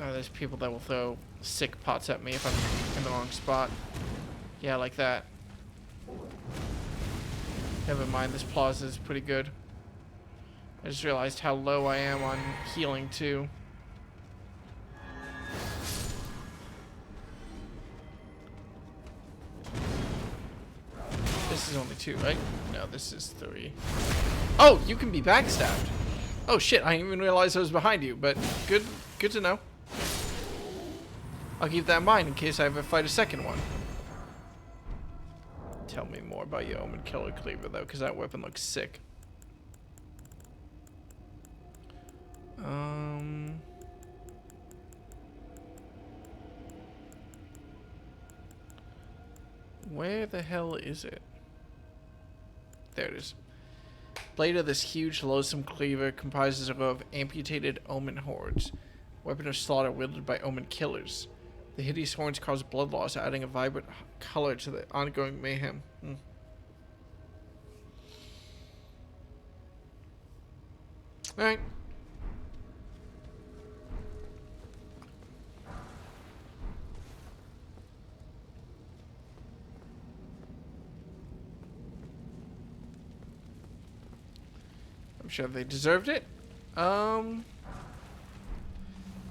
Oh, there's people that will throw sick pots at me if I'm in the wrong spot. Yeah, like that. Never mind, this plaza is pretty good. I just realized how low I am on healing, too. This is only 2, right? No, this is 3. Oh, you can be backstabbed. Oh shit, I didn't even realize I was behind you, but good to know. I'll keep that in mind in case I ever fight a second one. Tell me more about your Omen Killer Cleaver, though, because that weapon looks sick. Where the hell is it? There it is. Blade of this huge, loathsome cleaver comprises a row of amputated Omen hordes. Weapon of slaughter wielded by Omen killers. The hideous horns cause blood loss, adding a vibrant color to the ongoing mayhem. Alright. I'm sure they deserved it. I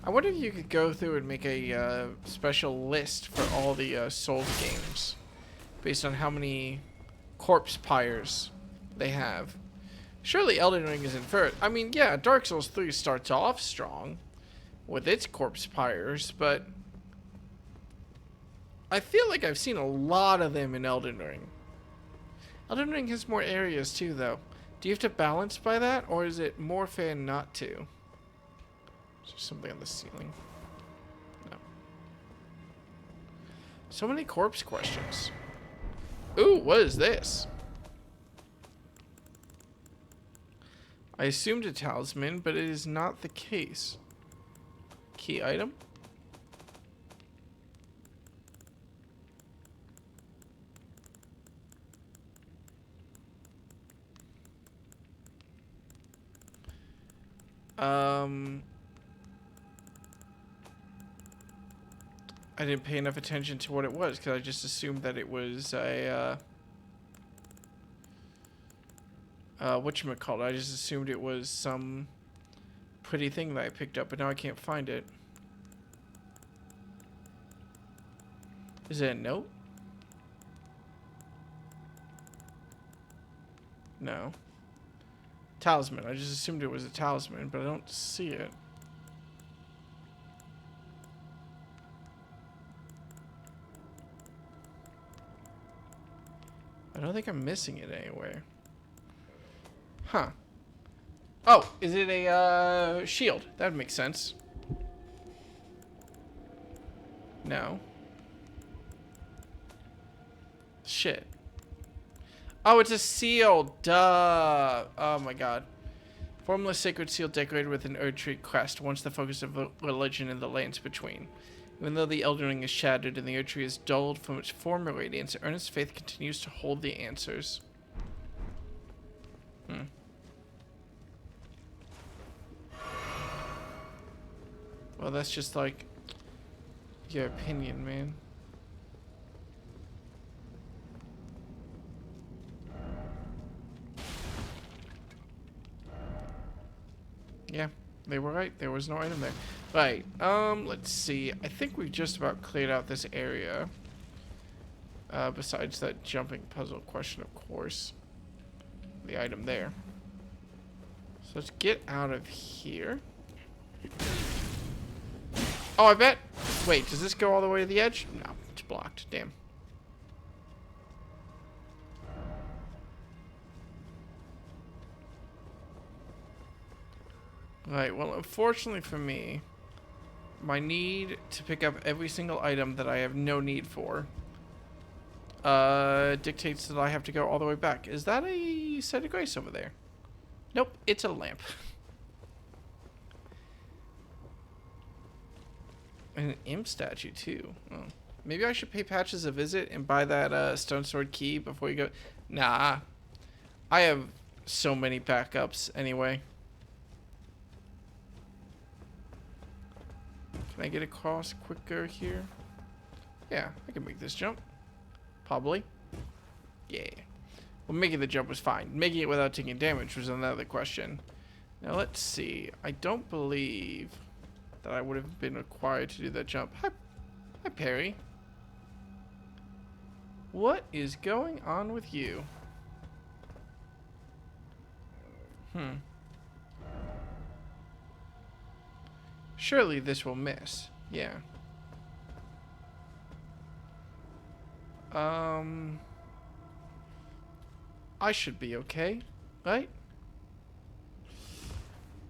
wonder if you could go through and make a special list for all the Souls games based on how many corpse pyres they have. Surely Elden Ring isn't first. I mean, yeah, Dark Souls 3 starts off strong with its corpse pyres, but I feel like I've seen a lot of them in Elden Ring. Elden Ring has more areas too, though. Do you have to balance by that, or is it more fair not to? Is there something on the ceiling? No. So many corpse questions. Ooh, what is this? I assumed a talisman, but it is not the case. Key item? I didn't pay enough attention to what it was because I just assumed that it was a whatchamacallit. I just assumed it was some pretty thing that I picked up, but now I can't find it. Is it a note? No. Talisman. I just assumed it was a talisman, but I don't see it. I don't think I'm missing it anywhere. Huh. Oh, is it a shield? That would make sense. No. Shit. Oh, it's a seal. Duh. Oh my god. Formless sacred seal decorated with an Erdtree crest, once the focus of religion in the lands between. Even though the Elden Ring is shattered and the Erdtree is dulled from its former radiance, earnest faith continues to hold the answers. Well, that's just like your opinion, man. Yeah, they were right. There was no item there. Right. Let's see. I think we've just about cleared out this area. Besides that jumping puzzle question, of course. The item there. So let's get out of here. Oh, I bet. Wait, does this go all the way to the edge? No, it's blocked. Damn. Right, well, unfortunately for me, my need to pick up every single item that I have no need for dictates that I have to go all the way back. Is that a set of grace over there? Nope, it's a lamp. And an imp statue, too. Oh. Maybe I should pay Patches a visit and buy that stone sword key before you go. Nah. I have so many backups anyway. Can I get across quicker here? Yeah, I can make this jump. Probably. Yeah. Well, making the jump was fine. Making it without taking damage was another question. Now, let's see. I don't believe that I would have been required to do that jump. Hi, Perry. What is going on with you? Surely this will miss. Yeah. I should be okay, right?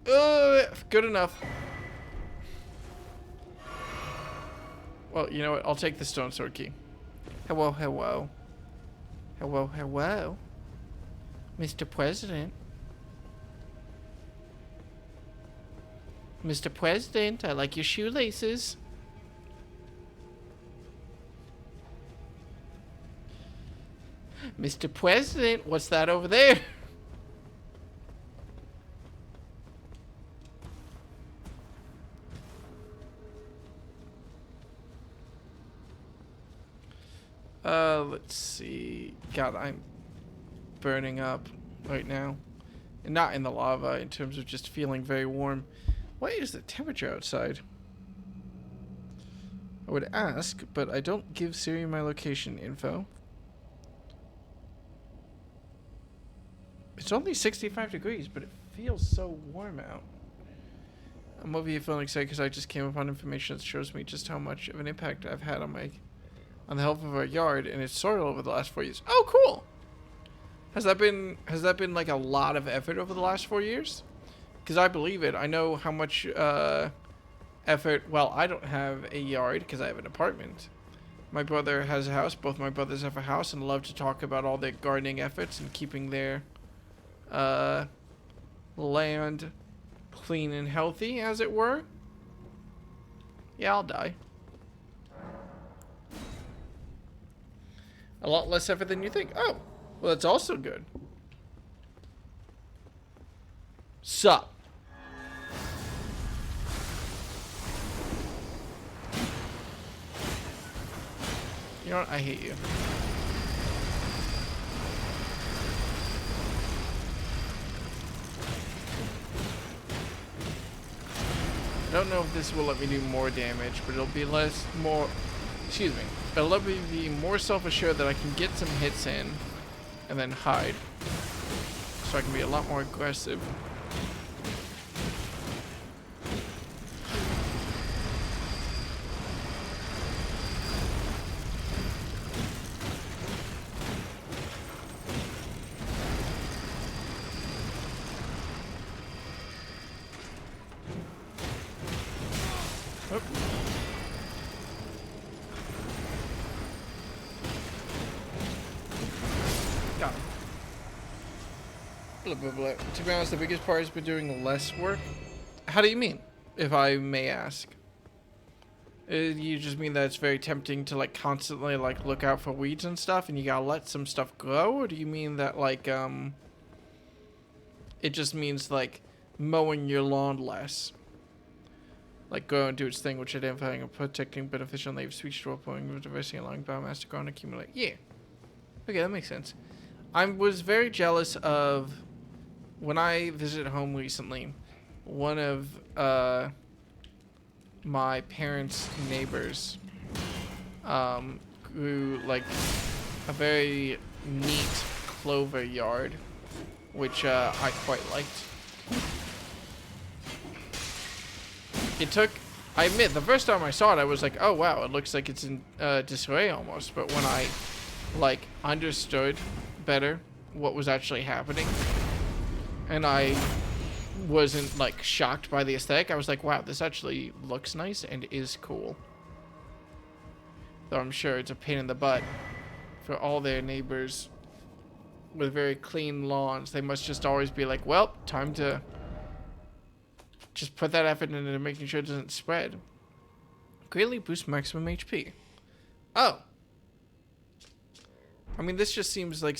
Good enough. Well, you know what? I'll take the stone sword key. Hello, hello. Hello, hello. Mr. President. Mr. President, I like your shoelaces. Mr. President, what's that over there? Let's see. God, I'm burning up right now. And not in the lava, in terms of just feeling very warm. What is the temperature outside? I would ask, but I don't give Siri my location info. It's only 65 degrees, but it feels so warm out. I'm over here feeling excited because I just came upon information that shows me just how much of an impact I've had on the health of our yard and its soil over the last 4 years. Oh, cool! Has that been like a lot of effort over the last 4 years? Because I believe it. I know how much effort. Well, I don't have a yard because I have an apartment. My brother has a house. Both my brothers have a house and love to talk about all their gardening efforts and keeping their land clean and healthy, as it were. Yeah, I'll die. A lot less effort than you think. Oh, well, that's also good. Sup? You know what? I hate you. I don't know if this will let me do more damage, but it'll be excuse me. It'll let me be more self-assured that I can get some hits in and then hide. So I can be a lot more aggressive. To be honest, the biggest part has been doing less work. How do you mean, if I may ask? You just mean that it's very tempting to like constantly like look out for weeds and stuff and you gotta let some stuff grow? Or do you mean that like it just means like mowing your lawn less? like grow and do its thing, which identifying and protecting beneficial native species to uploading, diversity along biomass to grow and accumulate. Yeah. Okay, that makes sense. I was very jealous of when I visited home recently. One of my parents' neighbors grew like a very neat clover yard, which I quite liked. It took, I admit, the first time I saw it, I was like, oh wow, it looks like it's in disarray almost. But when I like understood better what was actually happening, and I wasn't like shocked by the aesthetic, I was like, wow, this actually looks nice and is cool. Though I'm sure it's a pain in the butt for all their neighbors with very clean lawns. They must just always be like, well, time to just put that effort into making sure it doesn't spread. Greatly boost maximum HP. Oh. I mean, this just seems like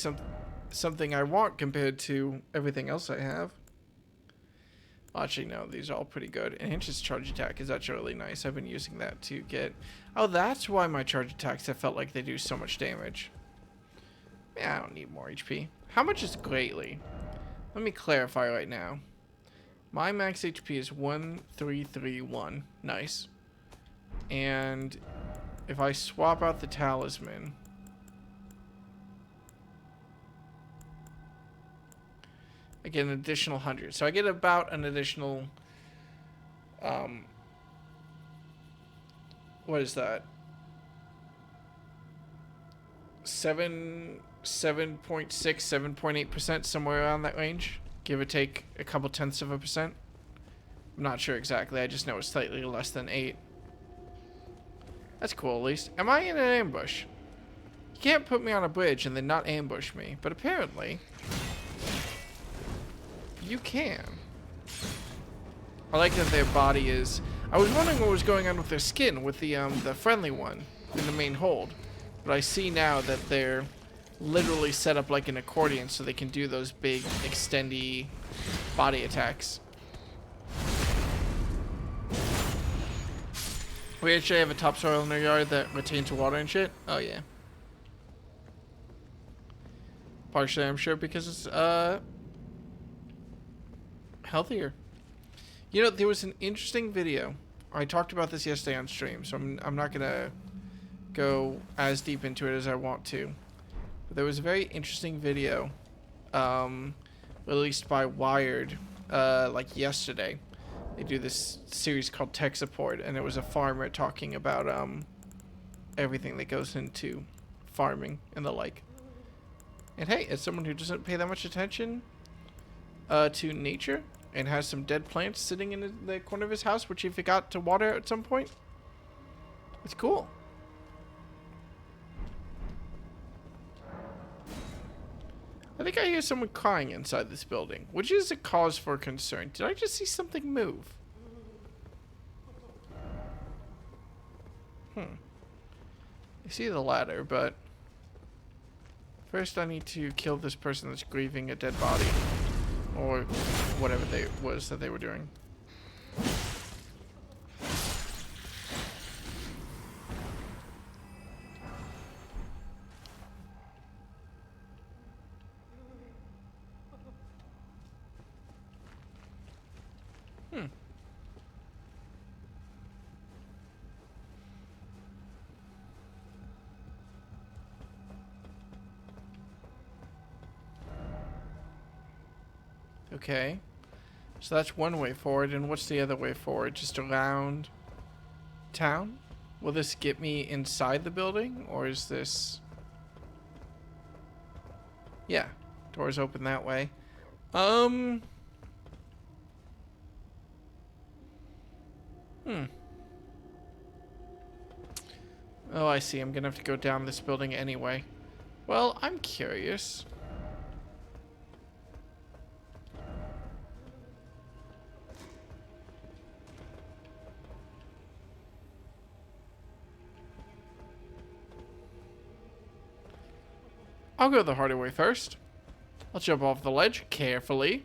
something I want compared to everything else I have. Actually, no, these are all pretty good. Enhanced charge attack is actually really nice. I've been using that to get... Oh, that's why my charge attacks have felt like they do so much damage. Yeah, I don't need more HP. How much is greatly? Let me clarify right now. My max HP is 1331. Nice. And if I swap out the talisman... I get an additional 100. So I get about an additional... what is that? 7.6, 7.8%, somewhere around that range. Give or take a couple tenths of a percent. I'm not sure exactly. I just know it's slightly less than 8. That's cool, at least. Am I in an ambush? You can't put me on a bridge and then not ambush me. But apparently... you can. I like that their body is... I was wondering what was going on with their skin, with the friendly one in the main hold. But I see now that they're literally set up like an accordion so they can do those big, extendy body attacks. We actually have a topsoil in our yard that retains water and shit. Oh, yeah. Partially, I'm sure, because it's, healthier. You know, there was an interesting video. I talked about this yesterday on stream, so I'm not gonna go as deep into it as I want to. But there was a very interesting video released by Wired like yesterday. They do this series called Tech Support, and it was a farmer talking about everything that goes into farming and the like. And hey, as someone who doesn't pay that much attention to nature, and has some dead plants sitting in the corner of his house, which he forgot to water at some point. It's cool. I think I hear someone crying inside this building, which is a cause for concern. Did I just see something move? I see the ladder, but first I need to kill this person that's grieving a dead body. Or whatever they was that they were doing. Okay. So that's one way forward, and what's the other way forward? Just around town? Will this get me inside the building, or is this... Yeah, doors open that way. Oh, I see. I'm gonna have to go down this building anyway. Well, I'm curious. I'll go the harder way first. I'll jump off the ledge carefully.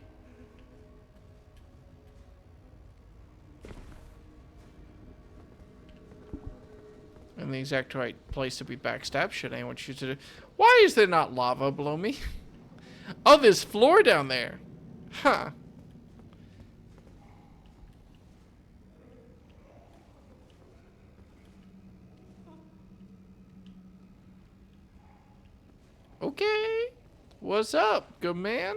the exact right place to be backstabbed should anyone choose to do. Why is there not lava below me? Oh, there's floor down there. Huh. Okay. What's up, good man?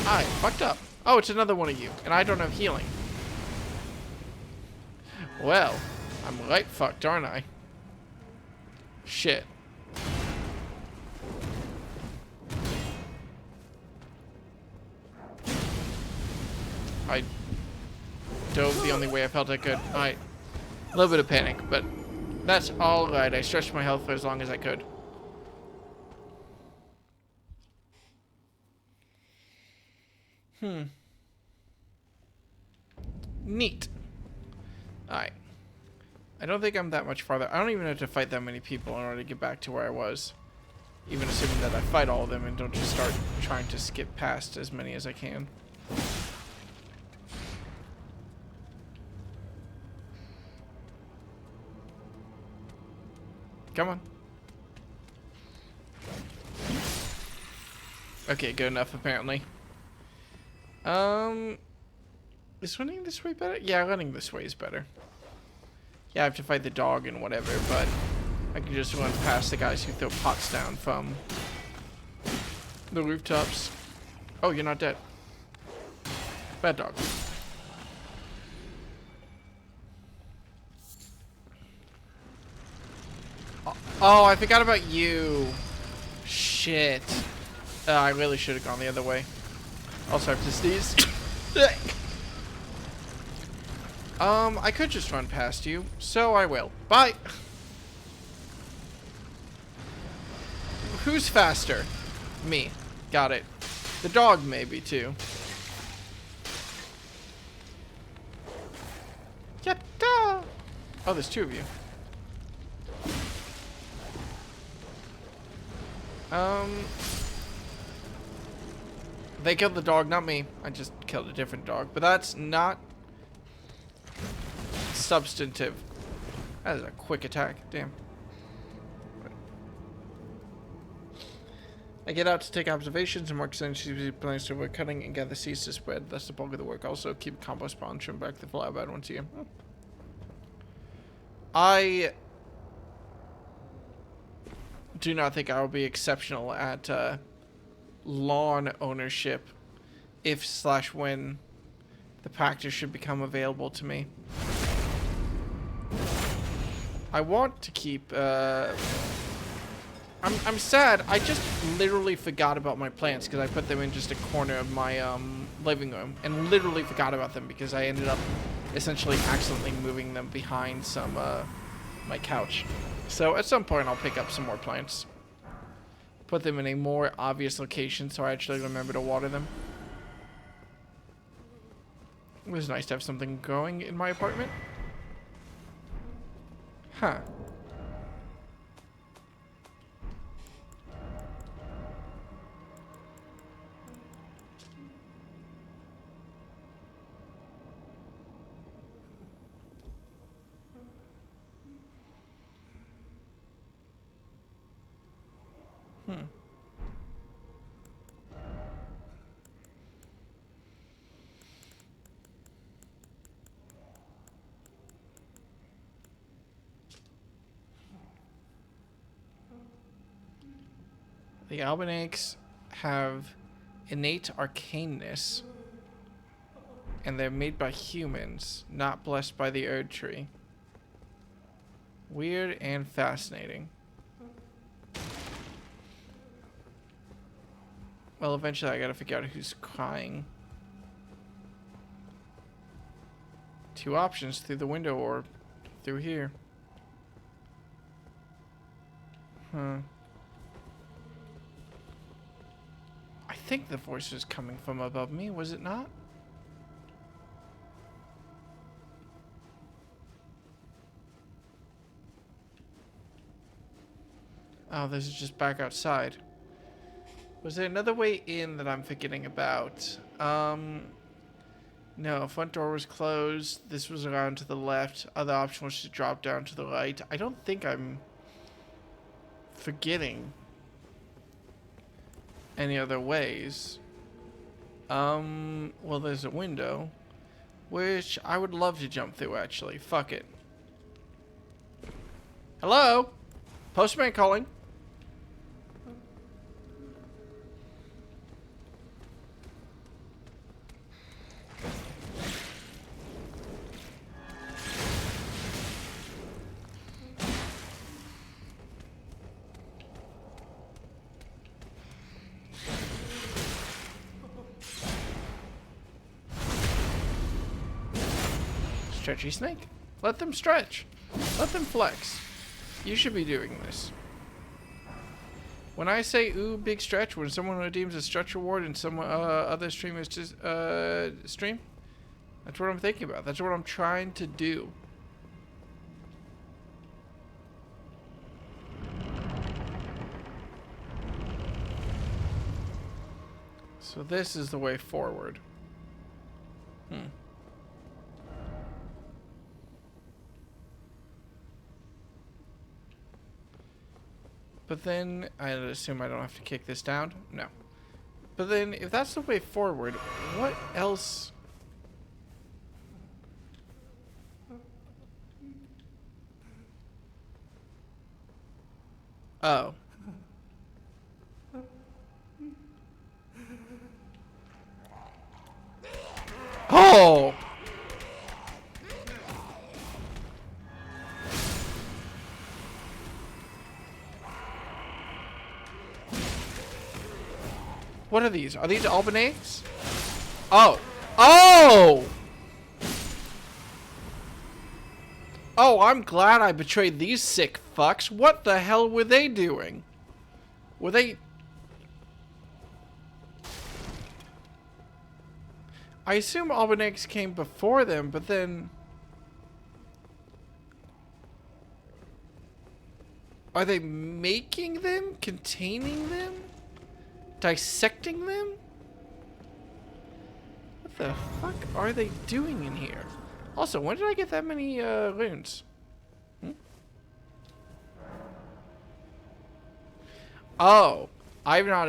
I fucked up. Oh, it's another one of you, and I don't have healing. Well, I'm right fucked, aren't I? Shit. I dove the only way I felt I could. Alright. A little bit of panic, but that's alright. I stretched my health for as long as I could. Neat. Alright. I don't think I'm that much farther. I don't even have to fight that many people in order to get back to where I was. Even assuming that I fight all of them and don't just start trying to skip past as many as I can. Come on. Okay, good enough apparently. Is running this way better? Yeah, running this way is better. Yeah, I have to fight the dog and whatever, but I can just run past the guys who throw pots down from the rooftops. Oh, you're not dead. Bad dog. Oh, I forgot about you. Shit. I really should have gone the other way. Also have to sneeze. I could just run past you, so I will. Bye. Who's faster? Me. Got it. The dog maybe too. Yatta! Oh, there's two of you. They killed the dog, not me. I just killed a different dog, but that's not substantive. That is a quick attack. Damn. I get out to take observations and mark sensitivity plans to avoid cutting and gather seeds to spread. That's the bulk of the work. Also, keep compost pile and trim back the flower bed once a year. I do not think I will be exceptional at lawn ownership if/when the practice should become available to me. I want to keep I'm sad. I just literally forgot about my plants because I put them in just a corner of my living room and literally forgot about them because I ended up essentially accidentally moving them behind some my couch. So at some point I'll pick up some more plants. Put them in a more obvious location so I actually remember to water them. It was nice to have something growing in my apartment. Huh. The Albanakes have innate arcaneness, and they're made by humans, not blessed by the Erd Tree. Weird and fascinating. Well, eventually I gotta figure out who's crying. Two options, through the window or through here. Huh. I think the voice was coming from above me, was it not? Oh, this is just back outside. Was there another way in that I'm forgetting about? No, front door was closed. This was around to the left. Other option was to drop down to the right. I don't think I'm forgetting any other ways. Well, there's a window, which I would love to jump through, actually. Fuck it. Hello? Postman calling. Stretchy snake. Let them stretch. Let them flex. You should be doing this. When I say ooh big stretch, when someone redeems a stretch reward and some other streamers just stream, that's what I'm thinking about. That's what I'm trying to do. So this is the way forward. But then, I assume I don't have to kick this down? No. But then, if that's the way forward, what else? Oh. Oh! What are these? Are these Alban eggs? Oh. Oh! Oh, I'm glad I betrayed these sick fucks. What the hell were they doing? Were they... I assume Alban eggs came before them, but then... Are they making them? Containing them? Dissecting them? What the fuck are they doing in here? Also, when did I get that many runes? Oh, I've not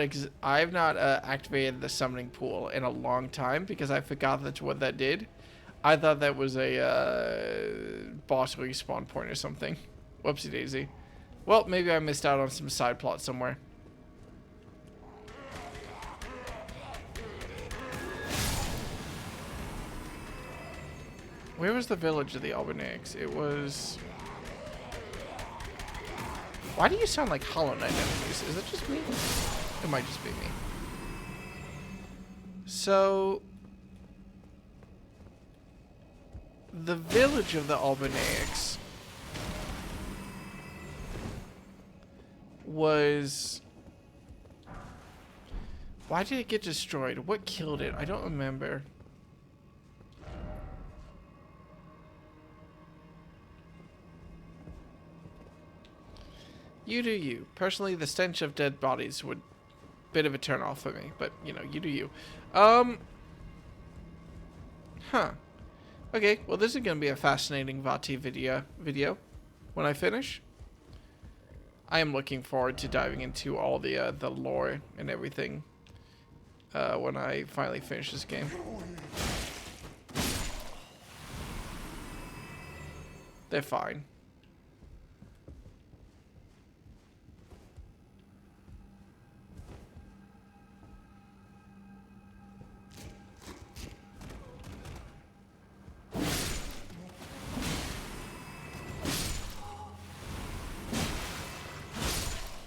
activated the summoning pool in a long time because I forgot that's what that did. I thought that was a boss respawn point or something. Whoopsie daisy. Well, maybe I missed out on some side plot somewhere. Where was the village of the Alban eggs? It was... Why do you sound like Hollow Knight enemies? Is it just me? It might just be me. So... The village of the Alban eggs was... Why did it get destroyed? What killed it? I don't remember. You do you. Personally, the stench of dead bodies would... Bit of a turn off for me, but, you know, you do you. Huh. Okay, well this is going to be a fascinating Vati video when I finish. I am looking forward to diving into all the lore and everything when I finally finish this game. They're fine.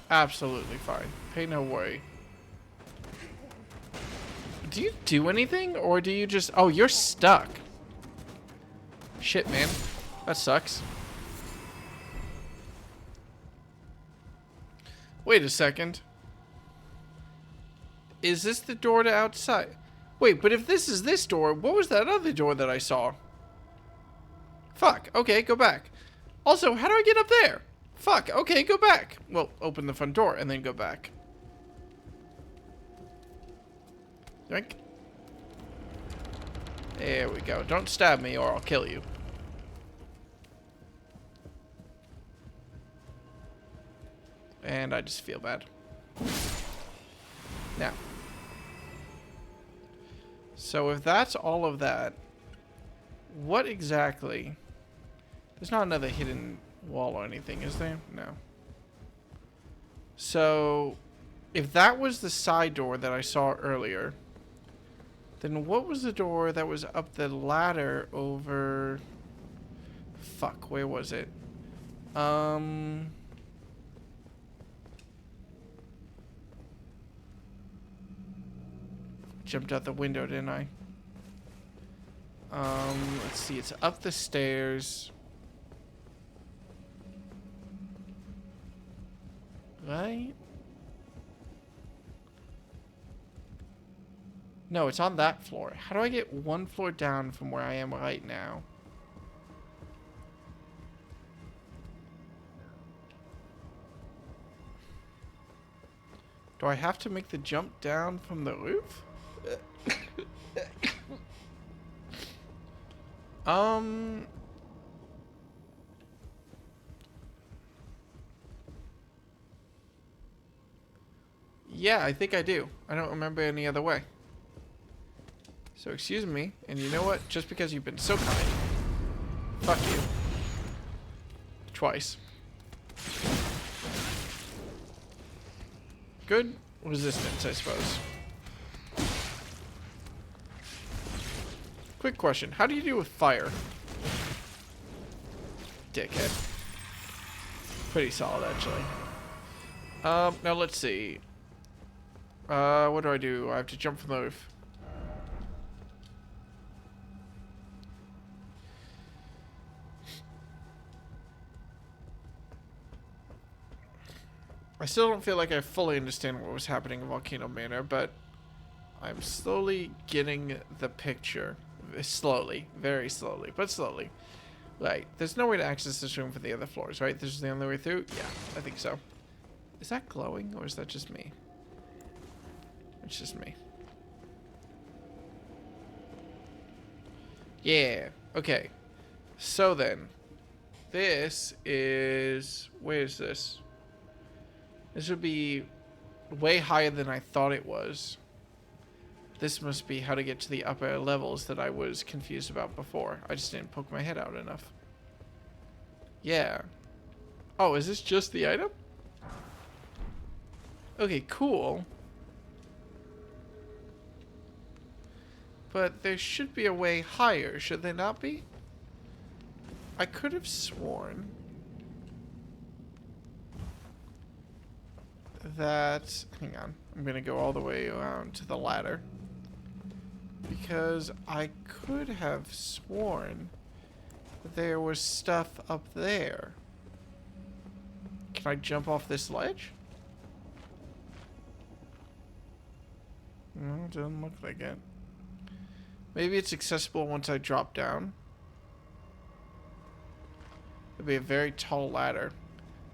Absolutely fine. Pay no worry. Do you do anything? Or do you just... Oh, you're stuck. Shit, man. That sucks. Wait a second. Is this the door to outside? Wait, but if this is this door, what was that other door that I saw? Fuck. Okay, go back. Also, how do I get up there? Fuck, okay, go back. Well, open the front door and then go back. Yoink. There we go. Don't stab me or I'll kill you. And I just feel bad. Now. So if that's all of that, what exactly... There's not another hidden wall or anything, is there? No. So, if that was the side door that I saw earlier, then what was the door that was up the ladder over... Fuck, where was it? Jumped out the window, didn't I? Let's see, it's up the stairs. Right? No, it's on that floor. How do I get one floor down from where I am right now? Do I have to make the jump down from the roof? Yeah, I think I do. I don't remember any other way. So excuse me, and you know what? Just because you've been so kind, fuck you. Twice. Good resistance, I suppose. Quick question. How do you do with fire? Dickhead. Pretty solid, actually. Now let's see. What do? I have to jump from the roof. I still don't feel like I fully understand what was happening in Volcano Manor, but I'm slowly getting the picture. Slowly. Very slowly, but slowly. Right. There's no way to access this room from the other floors, right? This is the only way through? Yeah, I think so. Is that glowing, or is that just me? It's just me. Yeah. Okay. So then, this is... Where is this? This would be way higher than I thought it was. This must be how to get to the upper levels that I was confused about before. I just didn't poke my head out enough. Yeah. Oh, is this just the item? Okay, cool. But there should be a way higher, should there not be? I could have sworn that... Hang on. I'm going to go all the way around to the ladder. Because I could have sworn that there was stuff up there. Can I jump off this ledge? No, it doesn't look like it. Maybe it's accessible once I drop down. It'd be a very tall ladder.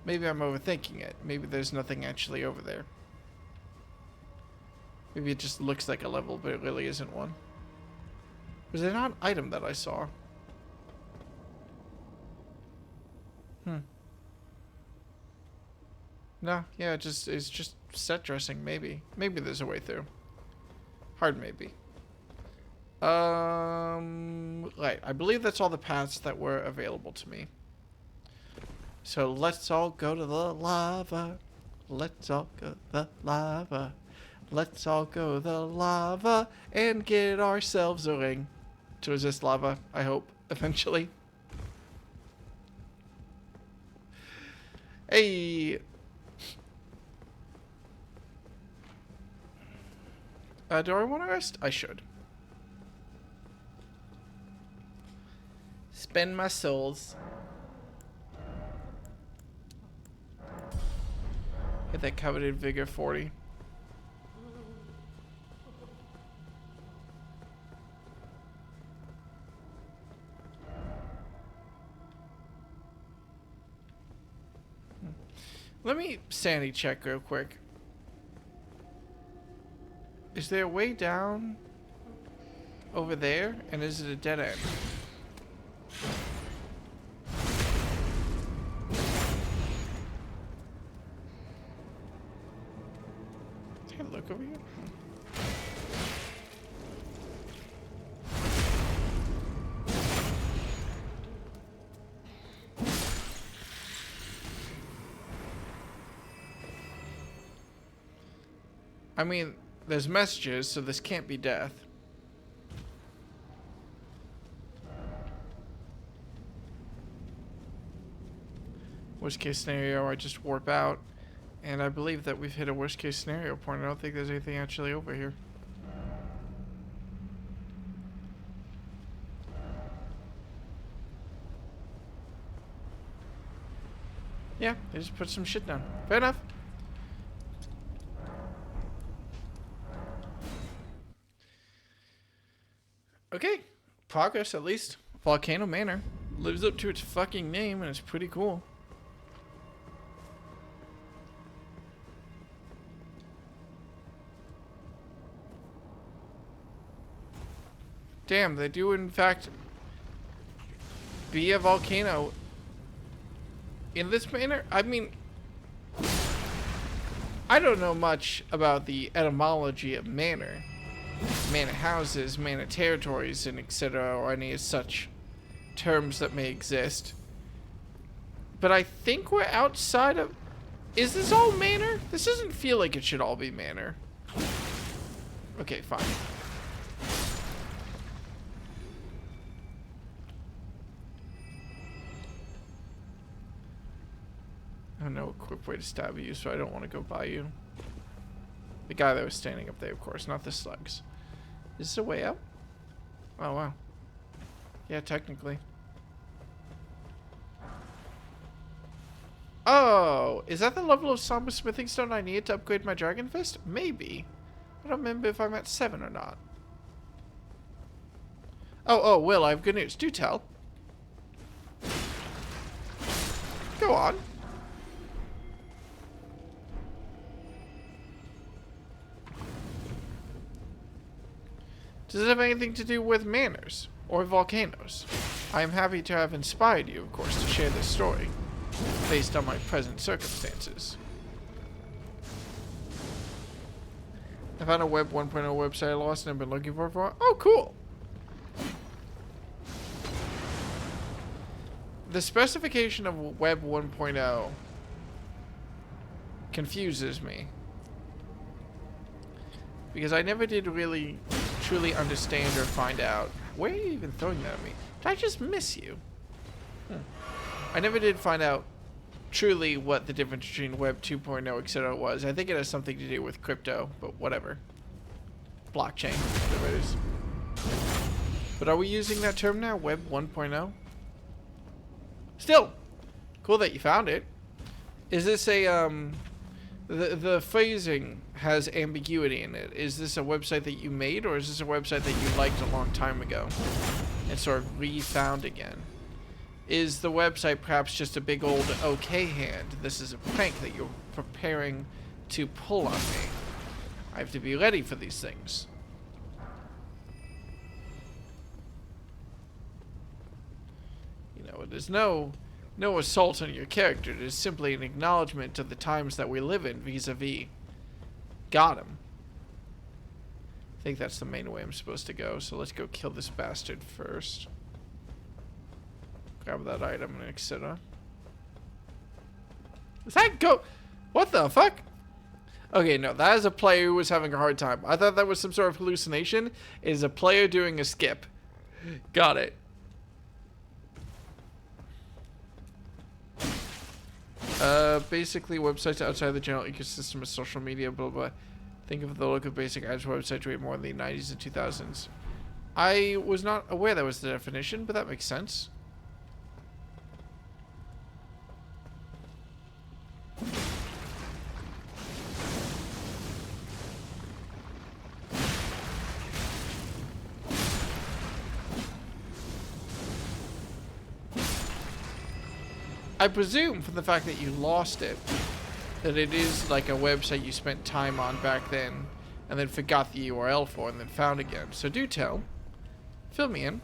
Maybe I'm overthinking it. Maybe there's nothing actually over there. Maybe it just looks like a level, but it really isn't one. Was there not an item that I saw? No, yeah, it's just set dressing, maybe. Maybe there's a way through. Hard maybe. Right, I believe that's all the paths that were available to me. So let's all go to the lava. Let's all go to the lava. Let's all go to the lava and get ourselves a ring. To resist lava, I hope, eventually. Hey! Do I want to rest? I should. Spend my souls. Hit that coveted vigor 40. Let me sanity check real quick. Is there a way down? over there? And is it a dead end? Take a look over here. I mean, there's messages, so this can't be death. Worst case scenario, I just warp out. And I believe that we've hit a worst case scenario point. I don't think there's anything actually over here. Yeah, they just put some shit down. Fair enough. Okay, progress at least. Volcano Manor lives up to its fucking name and it's pretty cool. Damn, they do in fact be a volcano in this manor. I mean, I don't know much about the etymology of manor. Manor houses, manor territories, and etc., or any such terms that may exist. But I think we're outside of... Is this all manor? This doesn't feel like it should all be manor. Okay, fine. I don't know a quick way to stab you, so I don't want to go by you. The guy that was standing up there, of course, not the slugs. Is this a way out? Oh, wow. Yeah, technically. Oh, is that the level of somber smithing stone I need to upgrade my dragon fist? Maybe. I don't remember if I'm at 7 or not. Oh, Will, I have good news. Do tell. Go on. Does it have anything to do with manors or volcanoes? I am happy to have inspired you, of course, to share this story based on my present circumstances. I found a Web 1.0 website I lost and I've been looking for it for a while. Oh, cool. The specification of Web 1.0 confuses me because I never did really truly understand or find out. Where are you even throwing that at me? Did I just miss you? I never did find out truly what the difference between Web 2.0, etc. was. I think it has something to do with crypto, but whatever. Blockchain, whatever it is. But are we using that term now? Web 1.0? Still, cool that you found it. Is this a, the phrasing has ambiguity in it. Is this a website that you made, or is this a website that you liked a long time ago and sort of re-found again? Is the website perhaps just a big old okay hand? This is a prank that you're preparing to pull on me. I have to be ready for these things. You know, it is no assault on your character. It is simply an acknowledgement of the times that we live in vis-a-vis Gotham. I think that's the main way I'm supposed to go, so let's go kill this bastard first. Grab that item and etc. Does that go? What the fuck? Okay, no, that is a player who was having a hard time. I thought that was some sort of hallucination. It is a player doing a skip. Got it. Basically websites outside the general ecosystem of social media, blah, blah. Think of the look of basic ads websites way more in the 90s and 2000s. I was not aware that was the definition, but that makes sense. I presume from the fact that you lost it, that it is like a website you spent time on back then, and then forgot the URL for, and then found again. So do tell. Fill me in.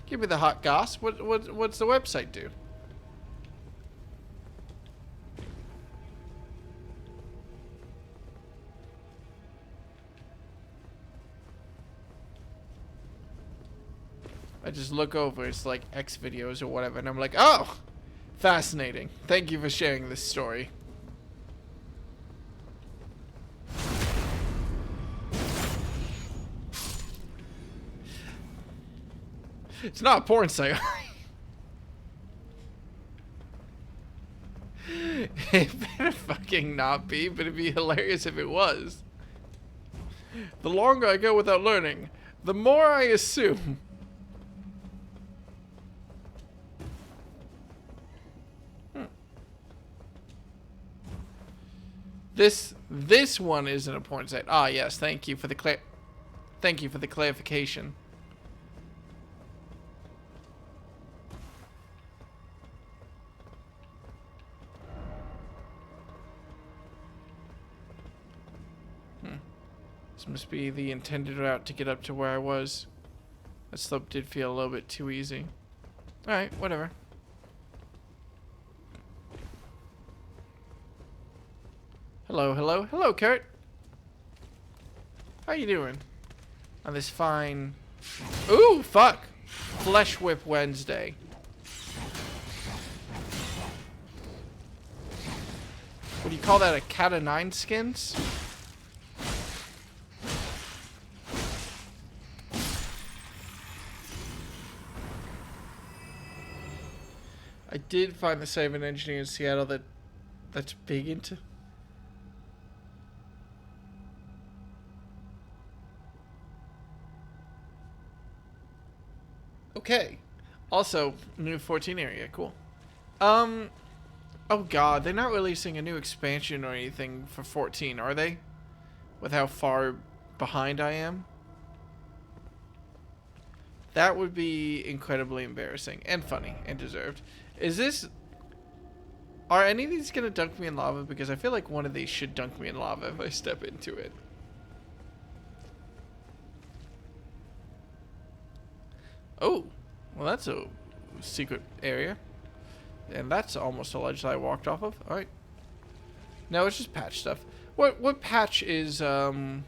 Give me the hot goss. What's the website do? I just look over, it's like X videos or whatever, and I'm like, oh, fascinating. Thank you for sharing this story. It's not a porn site. It better fucking not be, but it'd be hilarious if it was. The longer I go without learning, the more I assume. This one isn't a porn site. Ah, yes. Thank you for the clarification. This must be the intended route to get up to where I was. That slope did feel a little bit too easy. All right, whatever. Hello, hello, hello, Kurt. How you doing? On this fine... Ooh, fuck! Flesh Whip Wednesday. What do you call that, a cat of nine skins? I did find the site of an engineer in Seattle that's big into... Okay. Also, new 14 area. Cool. Oh god, they're not releasing a new expansion or anything for 14, are they? With how far behind I am? That would be incredibly embarrassing and funny and deserved. Is this... Are any of these gonna dunk me in lava? Because I feel like one of these should dunk me in lava if I step into it. Oh, well that's a secret area. And that's almost a ledge that I walked off of. Alright. No, it's just patch stuff. What patch is Dawn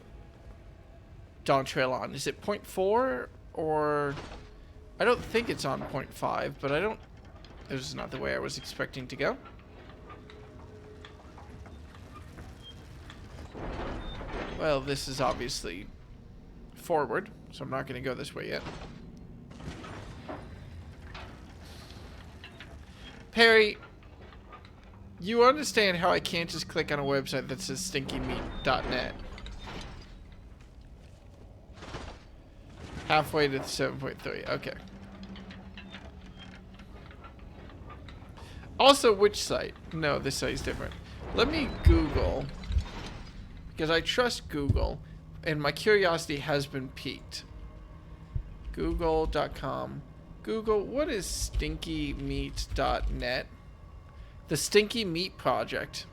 Trail on? Is it 0.4 or... I don't think it's on 0.5, but I don't... This is not the way I was expecting to go. Well, this is obviously forward, so I'm not going to go this way yet. Perry, you understand how I can't just click on a website that says stinkymeat.net. Halfway to the 7.3. Okay. Also, which site? No, this site is different. Let me Google, because I trust Google, and my curiosity has been piqued. Google.com. Google, what is stinkymeat.net? The Stinky Meat Project.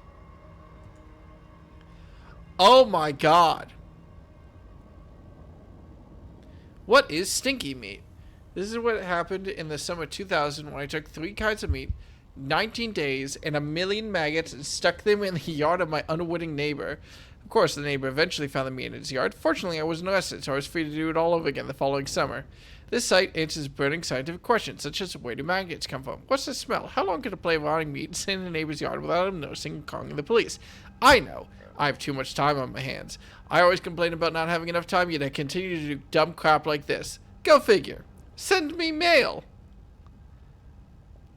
Oh my god. What is stinky meat? This is what happened in the summer 2000 when I took 3 kinds of meat, 19 days, and 1 million maggots and stuck them in the yard of my unwitting neighbor. Of course, the neighbor eventually found the meat in his yard. Fortunately, I wasn't arrested, so I was free to do it all over again the following summer. This site answers burning scientific questions, such as where do maggots come from? What's the smell? How long could a plate of rotting meat sit in a neighbor's yard without him noticing and calling the police? I know. I have too much time on my hands. I always complain about not having enough time, yet I continue to do dumb crap like this. Go figure. Send me mail.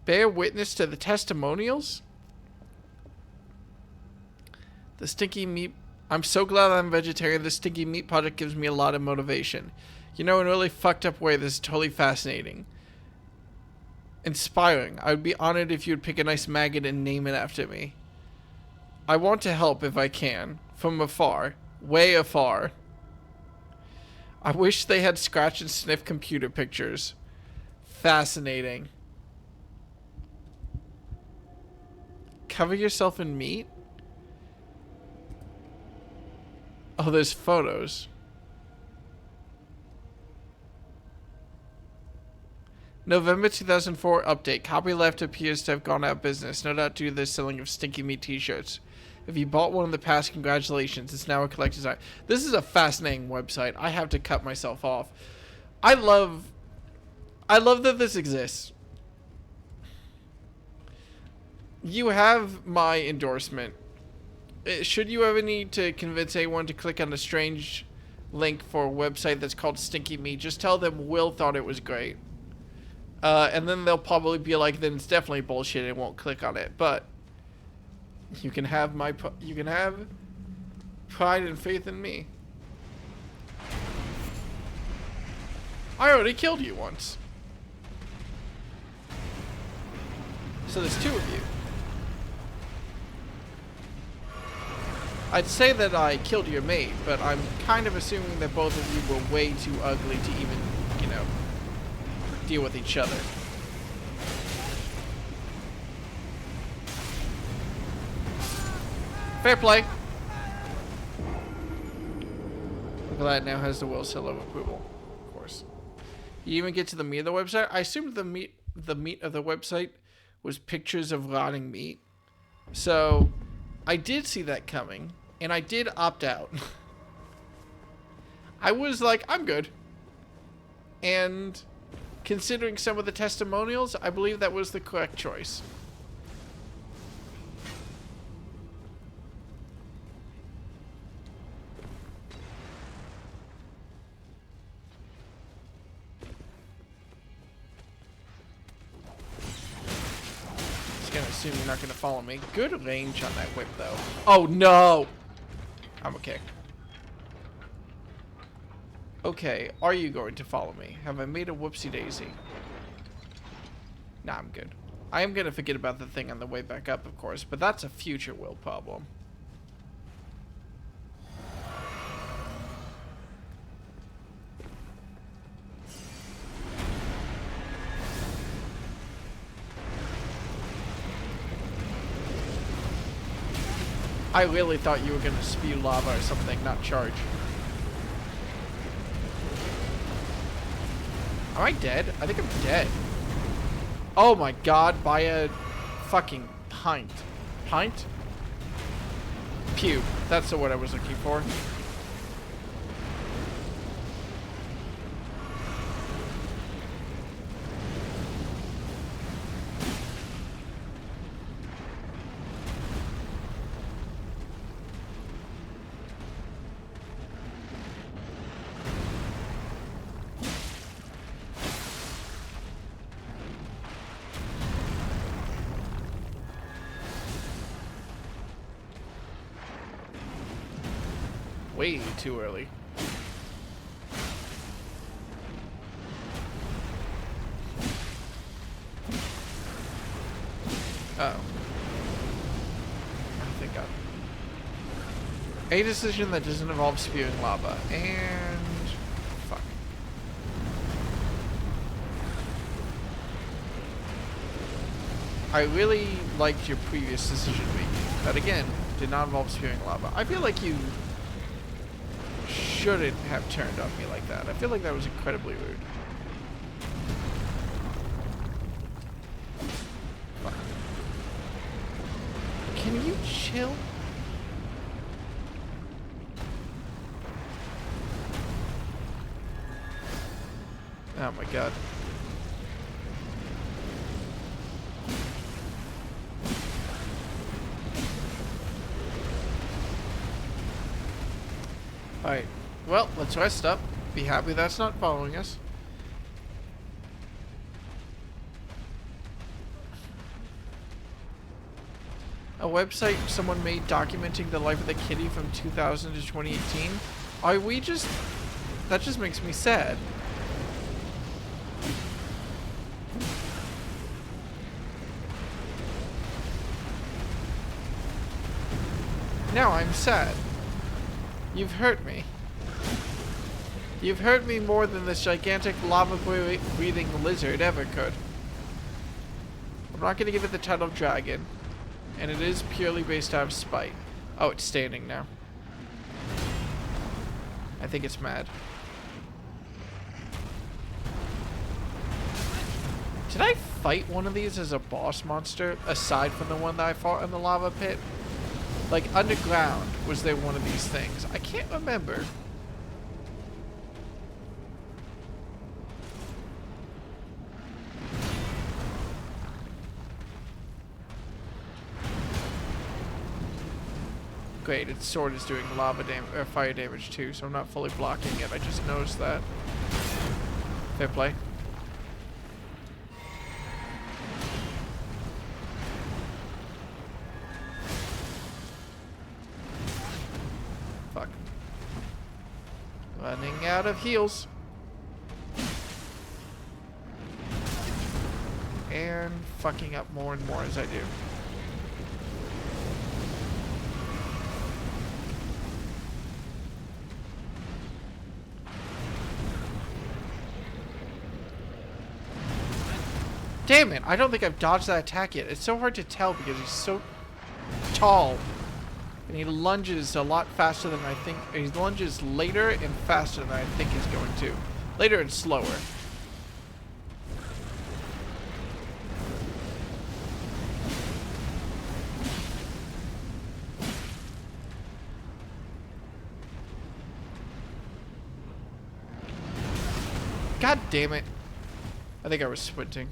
Bear witness to the testimonials? The Stinky Meat... I'm so glad I'm vegetarian. The Stinky Meat Project gives me a lot of motivation. You know, in a really fucked up way, this is totally fascinating. Inspiring. I would be honored if you'd pick a nice maggot and name it after me. I want to help if I can. From afar. Way afar. I wish they had scratch and sniff computer pictures. Fascinating. Cover yourself in meat? Oh, there's photos. November 2004 update. Copyleft appears to have gone out of business, no doubt due to the selling of Stinky Meat t-shirts. If you bought one in the past, congratulations. It's now a collector's item. This is a fascinating website. I have to cut myself off. I love that this exists. You have my endorsement. Should you ever need to convince anyone to click on a strange link for a website that's called Stinky Meat, just tell them Will thought it was great. And then they'll probably be like, then it's definitely bullshit and won't click on it. But you can have pride and faith in me. I already killed you once. So there's two of you. I'd say that I killed your mate, but I'm kind of assuming that both of you were way too ugly to even, you know, deal with each other. Fair play. Look at that, now has the Will seal of approval. Of course. You even get to the meat of the website. I assumed the meat of the website was pictures of rotting meat. So I did see that coming, and I did opt out. I was like, I'm good. And considering some of the testimonials, I believe that was the correct choice. Gonna assume you're not gonna follow me. Good range on that whip though. Oh no! I'm okay. Okay, are you going to follow me? Have I made a whoopsie daisy? Nah, I'm good. I am gonna forget about the thing on the way back up, of course, but that's a future Will problem. I really thought you were gonna spew lava or something, not charge. Am I dead? I think I'm dead. Oh my god, by a fucking pint. Pint? Pew. That's the word I was looking for. Way too early. Uh-oh. Thank God. A decision that doesn't involve spewing lava. And... fuck. I really liked your previous decision making. That again, did not involve spewing lava. I feel like you shouldn't have turned on me like that. I feel like that was incredibly rude. Fuck. Can you chill? Oh my god. Alright. Well, let's rest up. Be happy that's not following us. A website someone made documenting the life of the kitty from 2000 to 2018? Are we just... That just makes me sad. Now I'm sad. You've hurt me. You've hurt me more than this gigantic lava-breathing lizard ever could. I'm not going to give it the title of dragon, and it is purely based out of spite. Oh, it's standing now. I think it's mad. Did I fight one of these as a boss monster, aside from the one that I fought in the lava pit? Like, underground, was there one of these things? I can't remember. Great, its sword is doing fire damage too, so I'm not fully blocking it. I just noticed that. Fair play. Fuck. Running out of heals. And fucking up more and more as I do. Damn it, I don't think I've dodged that attack yet. It's so hard to tell because he's so tall. And he lunges a lot faster than I think. He lunges later and faster than I think he's going to. Later and slower. God damn it. I think I was squinting.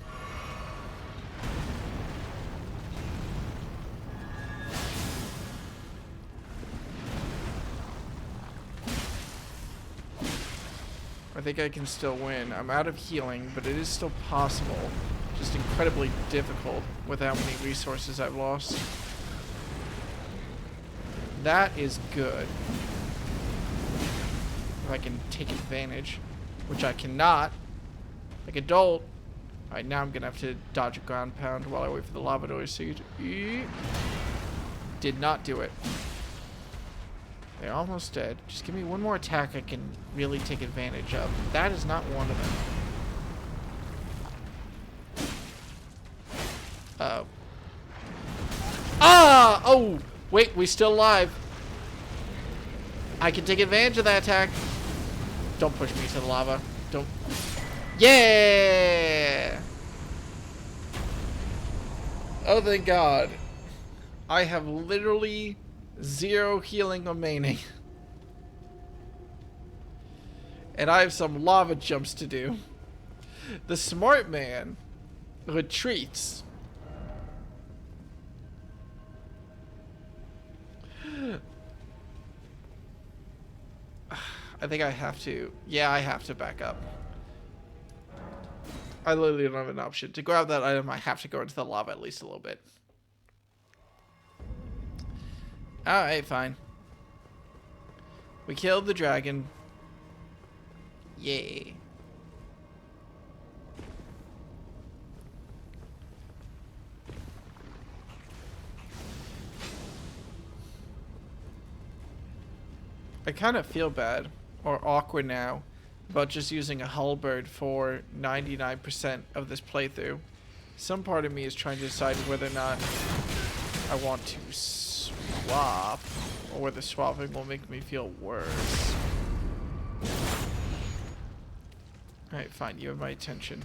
I think I can still win. I'm out of healing, but it is still possible. Just incredibly difficult with how many resources I've lost. That is good. If I can take advantage, which I cannot. Like adult. Alright, now I'm gonna have to dodge a ground pound while I wait for the lava doors to did not do it. They're almost dead. Just give me one more attack I can really take advantage of. That is not one of them. Uh-oh. Ah! Oh! Wait, we still alive. I can take advantage of that attack. Don't push me to the lava. Don't. Yeah! Oh, thank God. I have literally 0 healing remaining. And I have some lava jumps to do. The smart man retreats. I think I have to. Yeah, I have to back up. I literally don't have an option. To grab that item, I have to go into the lava at least a little bit. Alright, fine. We killed the dragon. Yay. I kind of feel bad, or awkward now, about just using a halberd for 99% of this playthrough. Some part of me is trying to decide whether or not I want to swap, or whether swapping will make me feel worse. Alright, fine, you have my attention.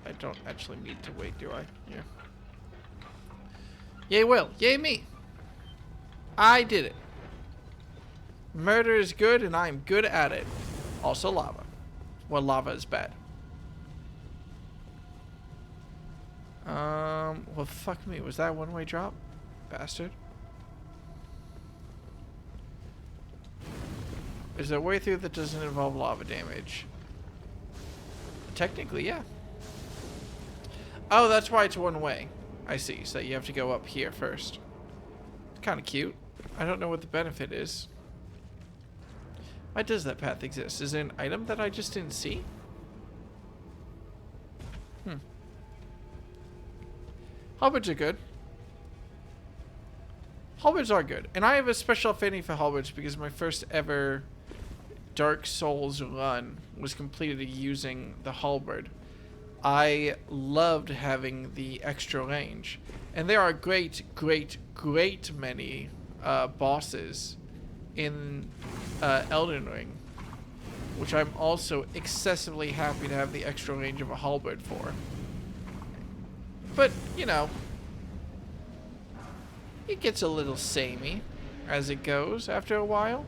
I don't actually need to wait, do I? Yeah. Yay, Will. Yay, me. I did it. Murder is good, and I am good at it. Also lava. Well, lava is bad. Well, fuck me. Was that a one-way drop? Bastard. Is there a way through that doesn't involve lava damage? Technically, yeah. Oh, that's why it's one way. I see. So you have to go up here first. Kind of cute. I don't know what the benefit is. Why does that path exist? Is there an item that I just didn't see? Halberds are good. Halberds are good. And I have a special affinity for halberds because my first ever Dark Souls run was completed using the halberd. I loved having the extra range. And there are great many bosses in Elden Ring, which I'm also excessively happy to have the extra range of a halberd for. But, you know, it gets a little samey as it goes after a while.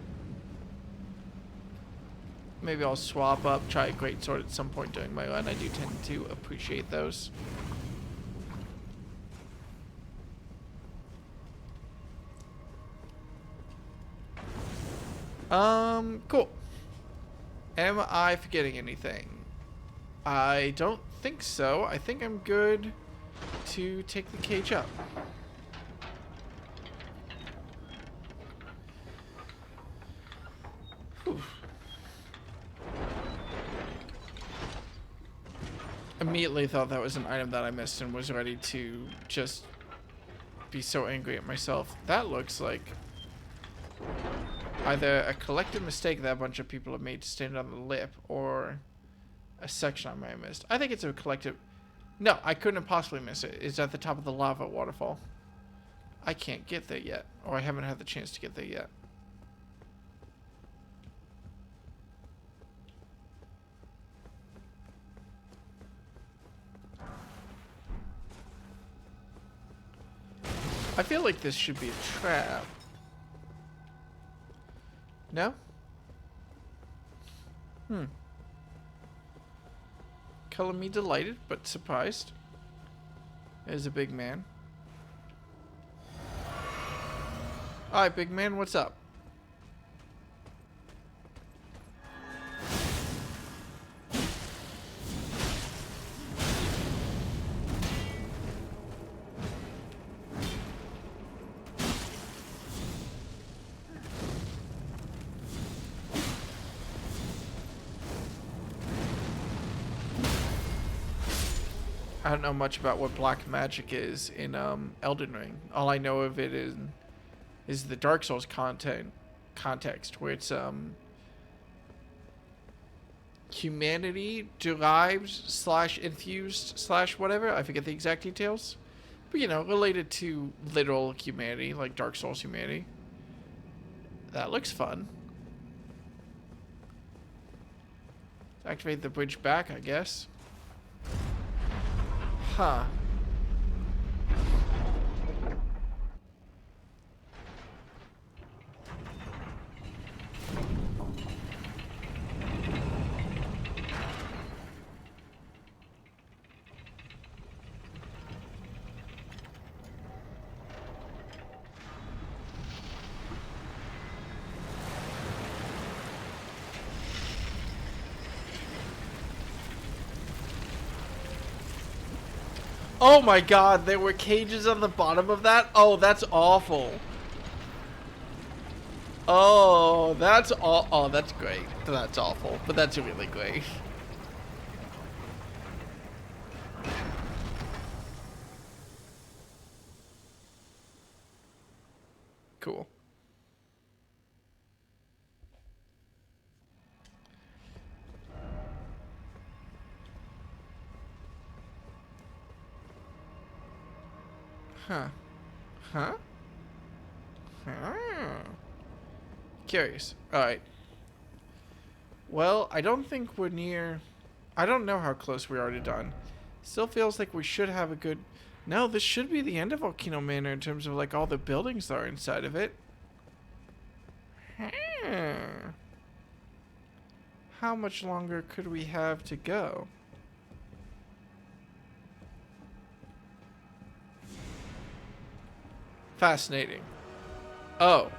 Maybe I'll swap up, try a greatsword at some point during my run. I do tend to appreciate those. Cool. Am I forgetting anything? I don't think so. I think I'm good to take the cage up. Whew. Immediately thought that was an item that I missed and was ready to just be so angry at myself. That looks like either a collective mistake that a bunch of people have made to stand on the lip, or a section I might have missed. I think it's a collective... No, I couldn't have possibly missed it. It's at the top of the lava waterfall. I can't get there yet, or I haven't had the chance to get there yet. I feel like this should be a trap. No? Color me delighted, but surprised. There's a big man. Alright, big man, what's up? I don't know much about what black magic is in Elden Ring. All I know of it is the Dark Souls context, where it's humanity derived / infused / whatever. I forget the exact details, but you know, related to literal humanity, like Dark Souls humanity. That looks fun. Activate the bridge back, I guess. Huh. Oh my god, there were cages on the bottom of that? Oh, that's awful. Oh, that's oh, that's great. That's awful, but that's really great. Cool. Huh. Huh? Curious. Alright. Well, I don't think we're near... I don't know how close we are to done. Still feels like we should have a good... No, this should be the end of Volcano Manor in terms of like all the buildings that are inside of it. How much longer could we have to go? Fascinating. Oh.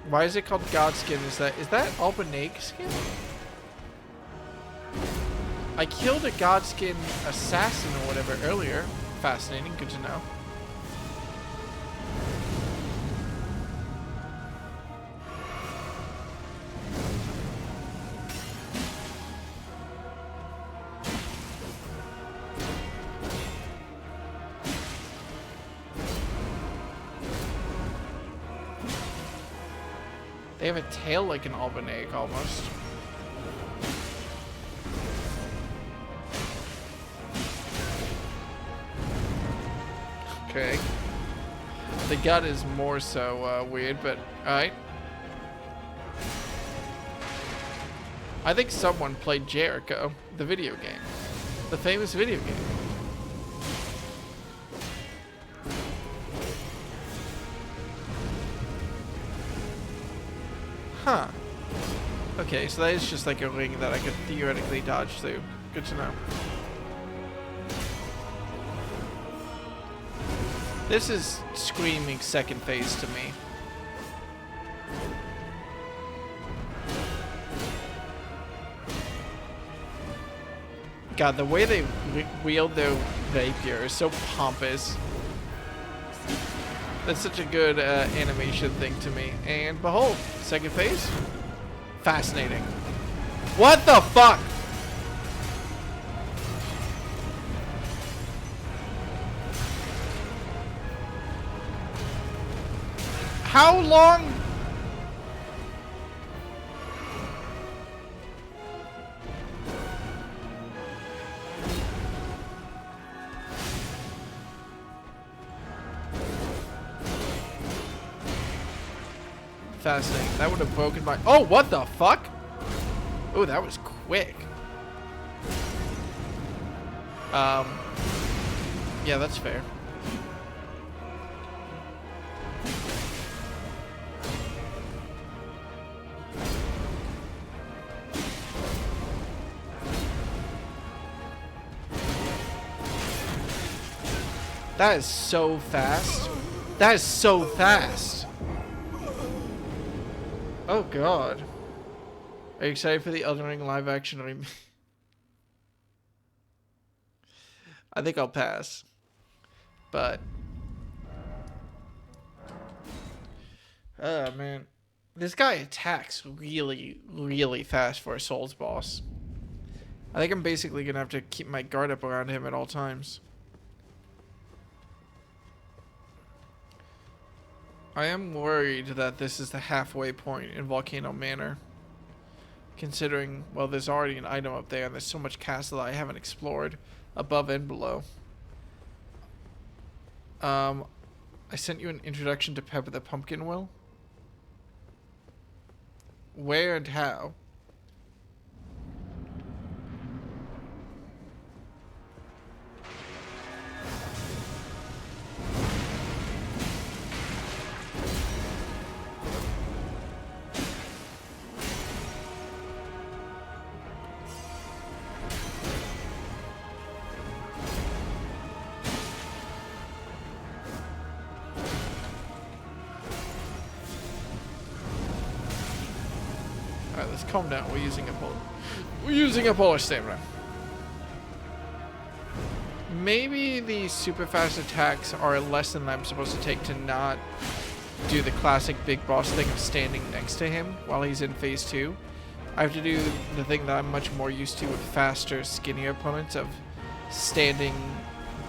Why is it called Godskin? Is that Albanese skin? I killed a Godskin assassin or whatever earlier. Fascinating. Good to know. They have a tail like an albanaic almost. Okay. The gut is more so weird, but alright. I think someone played Jericho, the video game. The famous video game. Huh. Okay, so that is just like a ring that I could theoretically dodge through. Good to know. This is screaming second phase to me. God, the way they wield their rapier is so pompous. That's such a good animation thing to me. And behold, second phase. Fascinating. What the fuck? How long? Fascinating. That would have broken my... Oh, what the fuck? Oh, that was quick. Yeah, that's fair. That is so fast. That is so fast. Oh god. Are you excited for the Elden Ring live action remake? I think I'll pass. But oh man. This guy attacks really, really fast for a Souls boss. I think I'm basically gonna have to keep my guard up around him at all times. I am worried that this is the halfway point in Volcano Manor. Considering, well, there's already an item up there and there's so much castle that I haven't explored above and below. I sent you an introduction to Pepper the Pumpkin Will. Where and how? Alright, let's calm down. We're using up all our stamina. Maybe the super fast attacks are a lesson that I'm supposed to take to not do the classic big boss thing of standing next to him while he's in phase 2. I have to do the thing that I'm much more used to with faster, skinnier opponents of standing,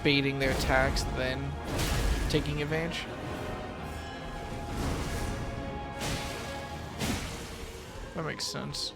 baiting their attacks, then taking advantage. That makes sense.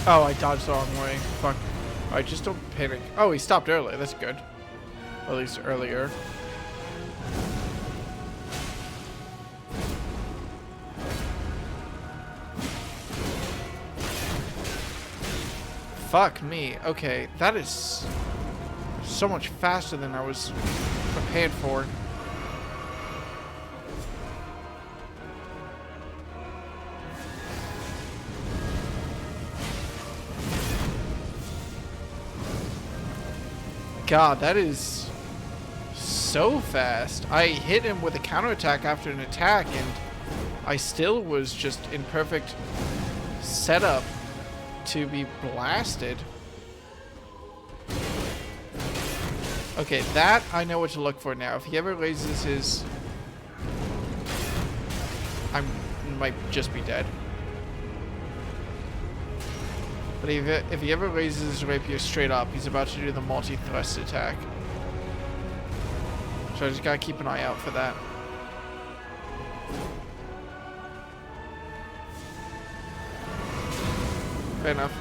Oh, I dodged the wrong way. Fuck. Alright, just don't panic. Oh, he stopped early. That's good. At least earlier. Fuck me. Okay, that is so much faster than I was prepared for. god, that is so fast. I hit him with a counterattack after an attack, and I still was just in perfect setup to be blasted. Okay, that I know what to look for now. If he ever raises his... I might just be dead. But if he ever raises his rapier straight up, he's about to do the multi-thrust attack. So I just gotta keep an eye out for that. Fair enough.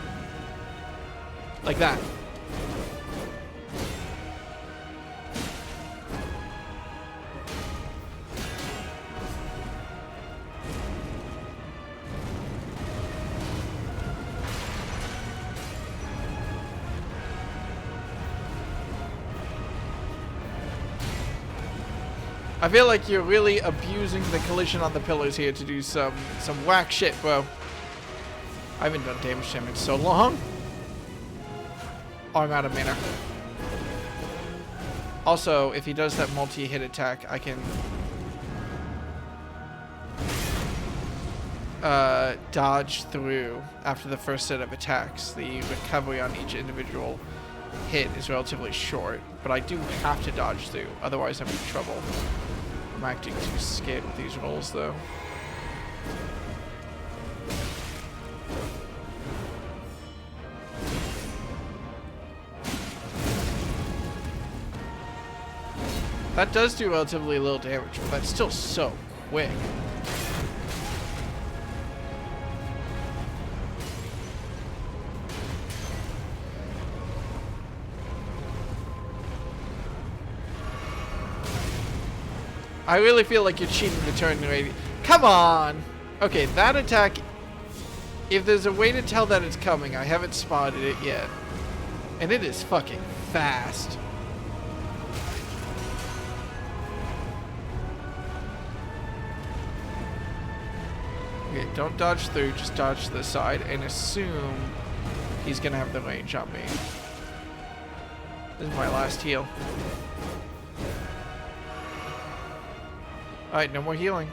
Like that. I feel like you're really abusing the collision on the pillars here to do some whack shit, bro. I haven't done damage to him in so long. Oh, I'm out of mana. Also, if he does that multi-hit attack, I can dodge through after the first set of attacks. The recovery on each individual hit is relatively short, but I do have to dodge through, otherwise I'm in trouble. I'm acting too scared with these rolls, though. That does do relatively little damage, but that's still so quick. I really feel like you're cheating the turn rate. Come on! Okay, that attack... If there's a way to tell that it's coming, I haven't spotted it yet. And it is fucking fast. Okay, don't dodge through, just dodge to the side and assume he's gonna have the range on me. This is my last heal. Alright, no more healing.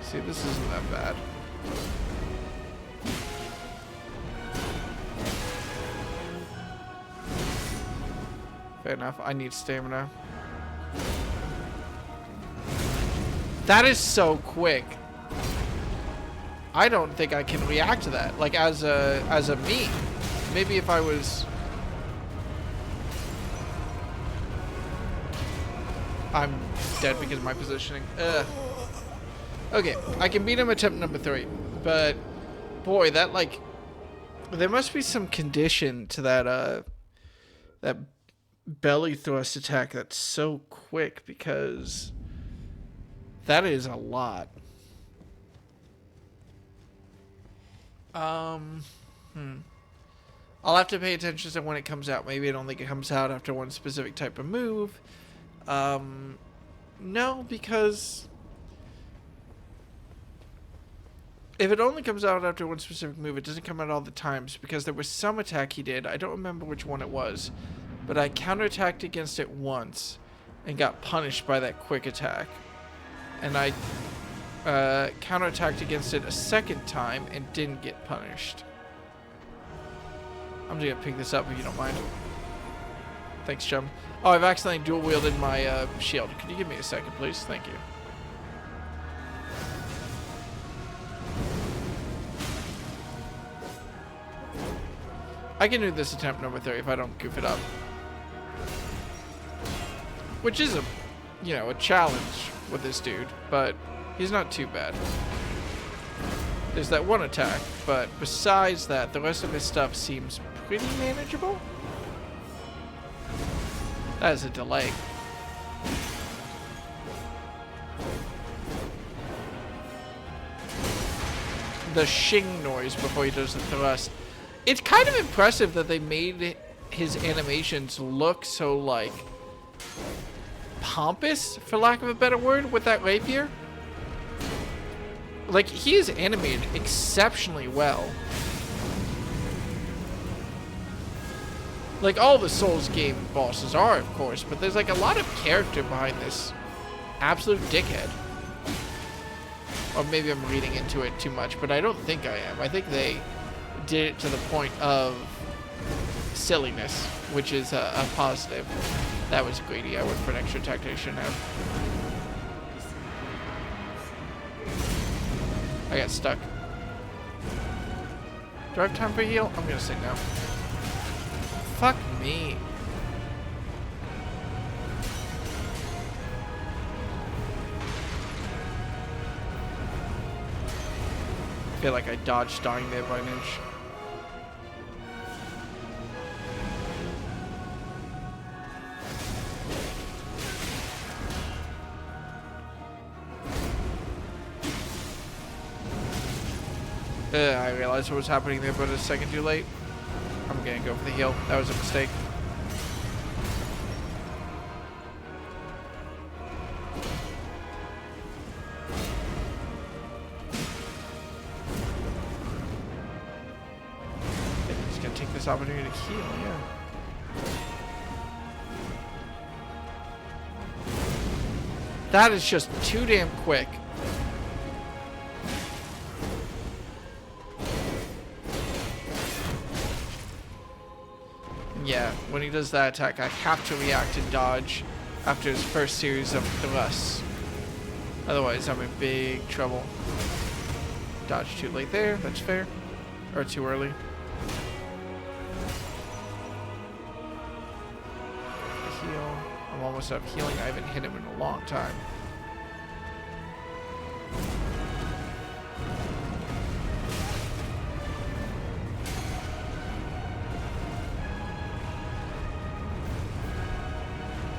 See, this isn't that bad. Fair enough, I need stamina. That is so quick. I don't think I can react to that. Like as a me. Maybe if I was... I'm dead because of my positioning. Ugh. Okay, I can beat him attempt number 3. But boy, that like there must be some condition to that that belly thrust attack that's so quick, because that is a lot. I'll have to pay attention to when it comes out. Maybe it only comes out after one specific type of move. No, because if it only comes out after one specific move, it doesn't come out all the times, because there was some attack he did. I don't remember which one it was, but I counterattacked against it once and got punished by that quick attack. And I counterattacked against it a second time and didn't get punished. I'm just gonna pick this up if you don't mind. Thanks, chum. Oh, I've accidentally dual wielded my shield. Could you give me a second, please? Thank you. I can do this attempt number 3 if I don't goof it up. Which is a, you know, a challenge with this dude, but he's not too bad. There's that one attack, but besides that, the rest of his stuff seems pretty manageable. That is a delay. The shing noise before he does the thrust. It's kind of impressive that they made his animations look so, like, pompous, for lack of a better word, with that rapier. Like, he is animated exceptionally well. Like, all the Souls game bosses are, of course, but there's, like, a lot of character behind this absolute dickhead. Or maybe I'm reading into it too much, but I don't think I am. I think they did it to the point of silliness, which is a positive. That was greedy. I went for an extra attack I shouldn't have. I got stuck. Do I have time for a heal? I'm gonna say no. Fuck me. I feel like I dodged dying there by an inch. I realized what was happening there, but a second too late. I'm gonna go for the heal. That was a mistake. I'm just gonna take this opportunity to heal, yeah. That is just too damn quick. Yeah, when he does that attack, I have to react and dodge after his first series of thrusts. Otherwise, I'm in big trouble. Dodge too late there, that's fair. Or too early. Heal. I'm almost out of healing. I haven't hit him in a long time.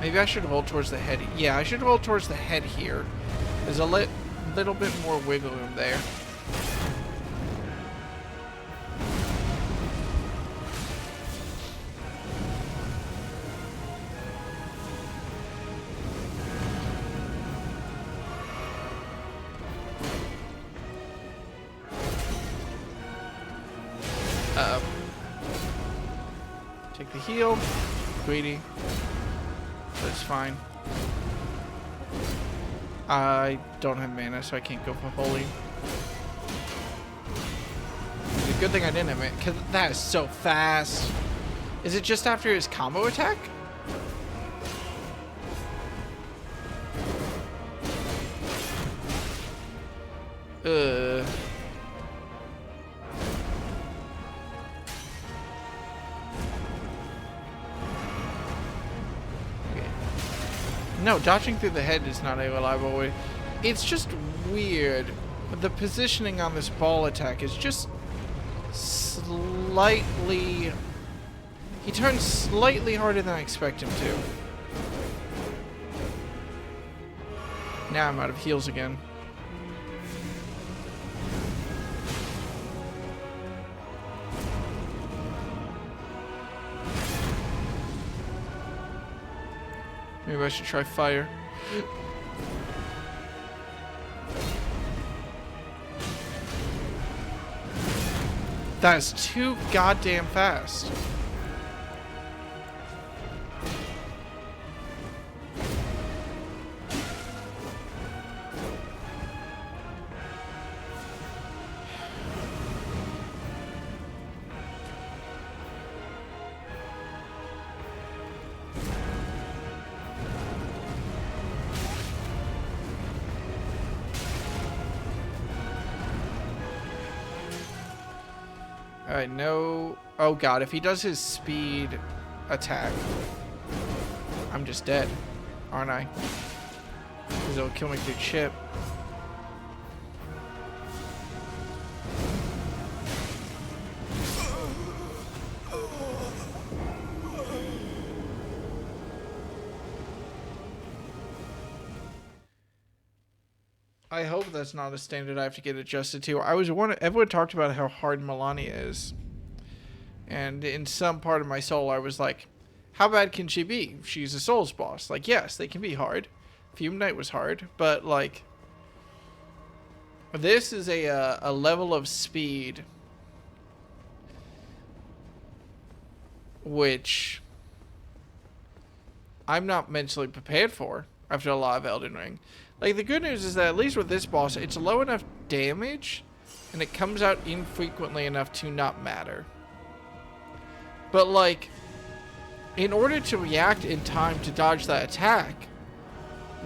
Maybe I should roll towards the head. Yeah, I should roll towards the head here. There's a little bit more wiggle room there. Uh-oh. Take the heal. Greedy. That's fine. I don't have mana, so I can't go for holy. It's a good thing I didn't have it, because that is so fast. Is it just after his combo attack? No, dodging through the head is not a reliable way. It's just weird. The positioning on this ball attack is just slightly... He turns slightly harder than I expect him to. Now I'm out of heals again. Maybe I should try fire. That is too goddamn fast. Alright, no... Oh god, if he does his speed attack, I'm just dead, aren't I? Because it'll kill me through chip. I hope that's not a standard I have to get adjusted to. I was wondering, everyone talked about how hard Melania is. And in some part of my soul, I was like, how bad can she be? She's a Souls boss. Like, yes, they can be hard. Fume Knight was hard, but like, this is a level of speed which I'm not mentally prepared for after a lot of Elden Ring. Like, the good news is that at least with this boss, it's low enough damage, and it comes out infrequently enough to not matter. But, like, in order to react in time to dodge that attack,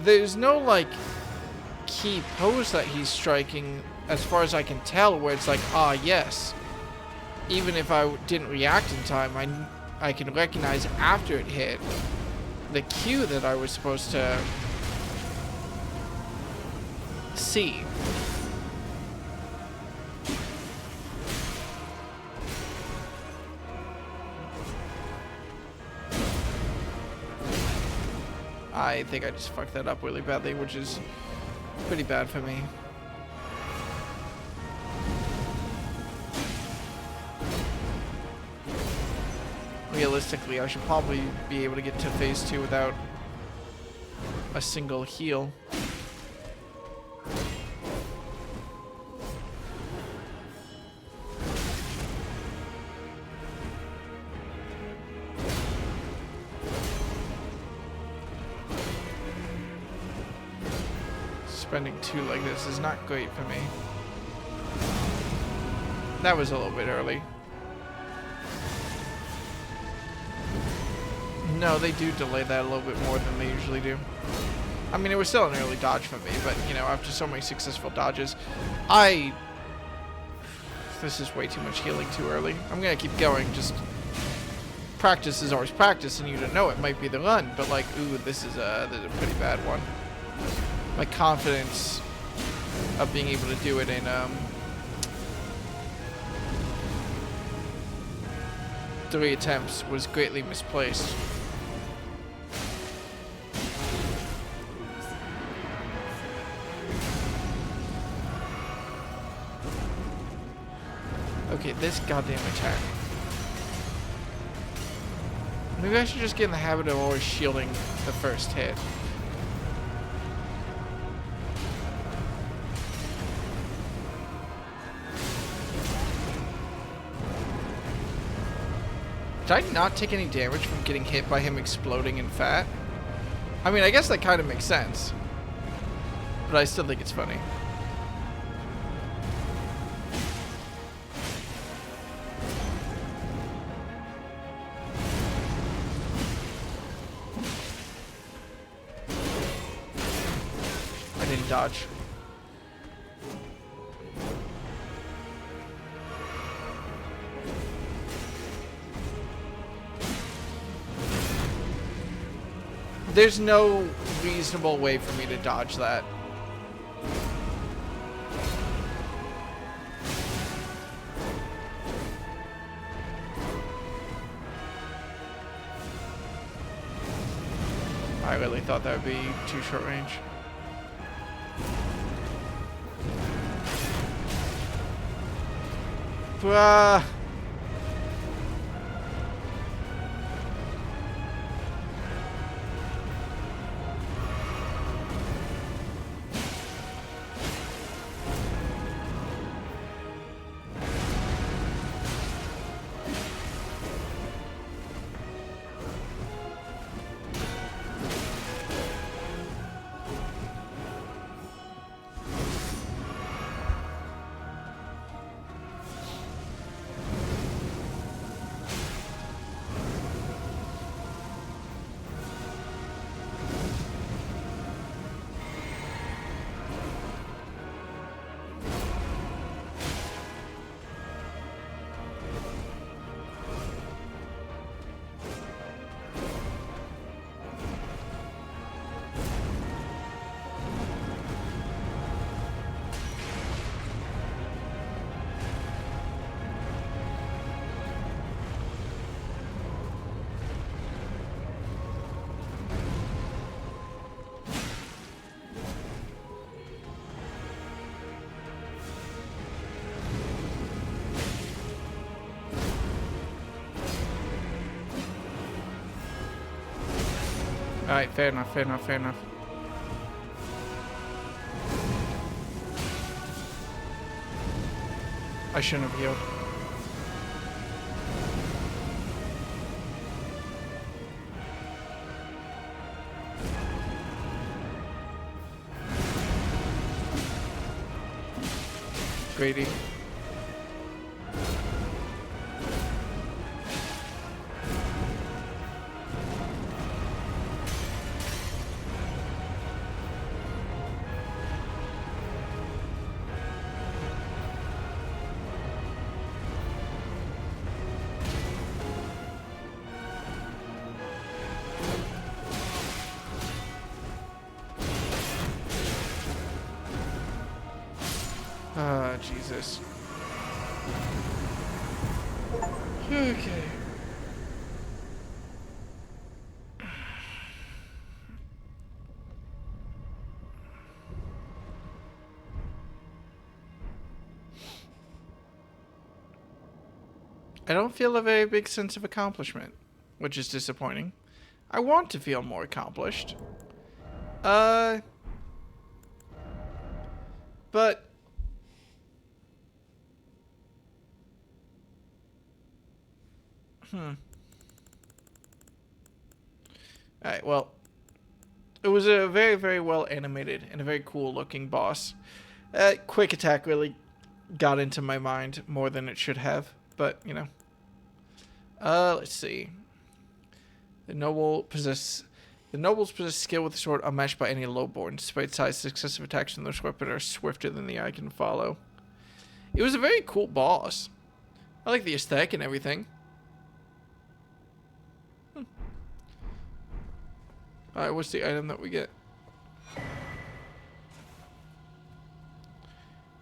there's no, like, key pose that he's striking, as far as I can tell, where it's like, ah, yes. Even if I didn't react in time, I can recognize after it hit the cue that I was supposed to see. I think I just fucked that up really badly, which is pretty bad for me. Realistically, I should probably be able to get to phase 2 without a single heal. Spending 2 like this is not great for me. That was a little bit early. No, they do delay that a little bit more than they usually do. I mean, it was still an early dodge for me, but, you know, after so many successful dodges, this is way too much healing too early. I'm gonna keep going, just... Practice is always practice, and you don't know it might be the run, but, like, ooh, this is a pretty bad one. My confidence of being able to do it in, 3 attempts was greatly misplaced. Okay, this goddamn attack. Maybe I should just get in the habit of always shielding the first hit. Did I not take any damage from getting hit by him exploding in fat? I mean, I guess that kind of makes sense. But I still think it's funny. I didn't dodge. There's no reasonable way for me to dodge that. I really thought that would be too short range. Bruh. Alright, fair enough, fair enough, fair enough. I shouldn't have healed. Greedy. Ah, Jesus. Okay. I don't feel a very big sense of accomplishment, which is disappointing. I want to feel more accomplished. But Alright, well, it was a very, very well animated and a very cool looking boss. Quick attack really got into my mind more than it should have, but, you know. Let's see. The nobles possess skill with the sword unmatched by any lowborn. Despite size, successive attacks from this weapon are swifter than the eye can follow. It was a very cool boss. I like the aesthetic and everything. Alright, what's the item that we get?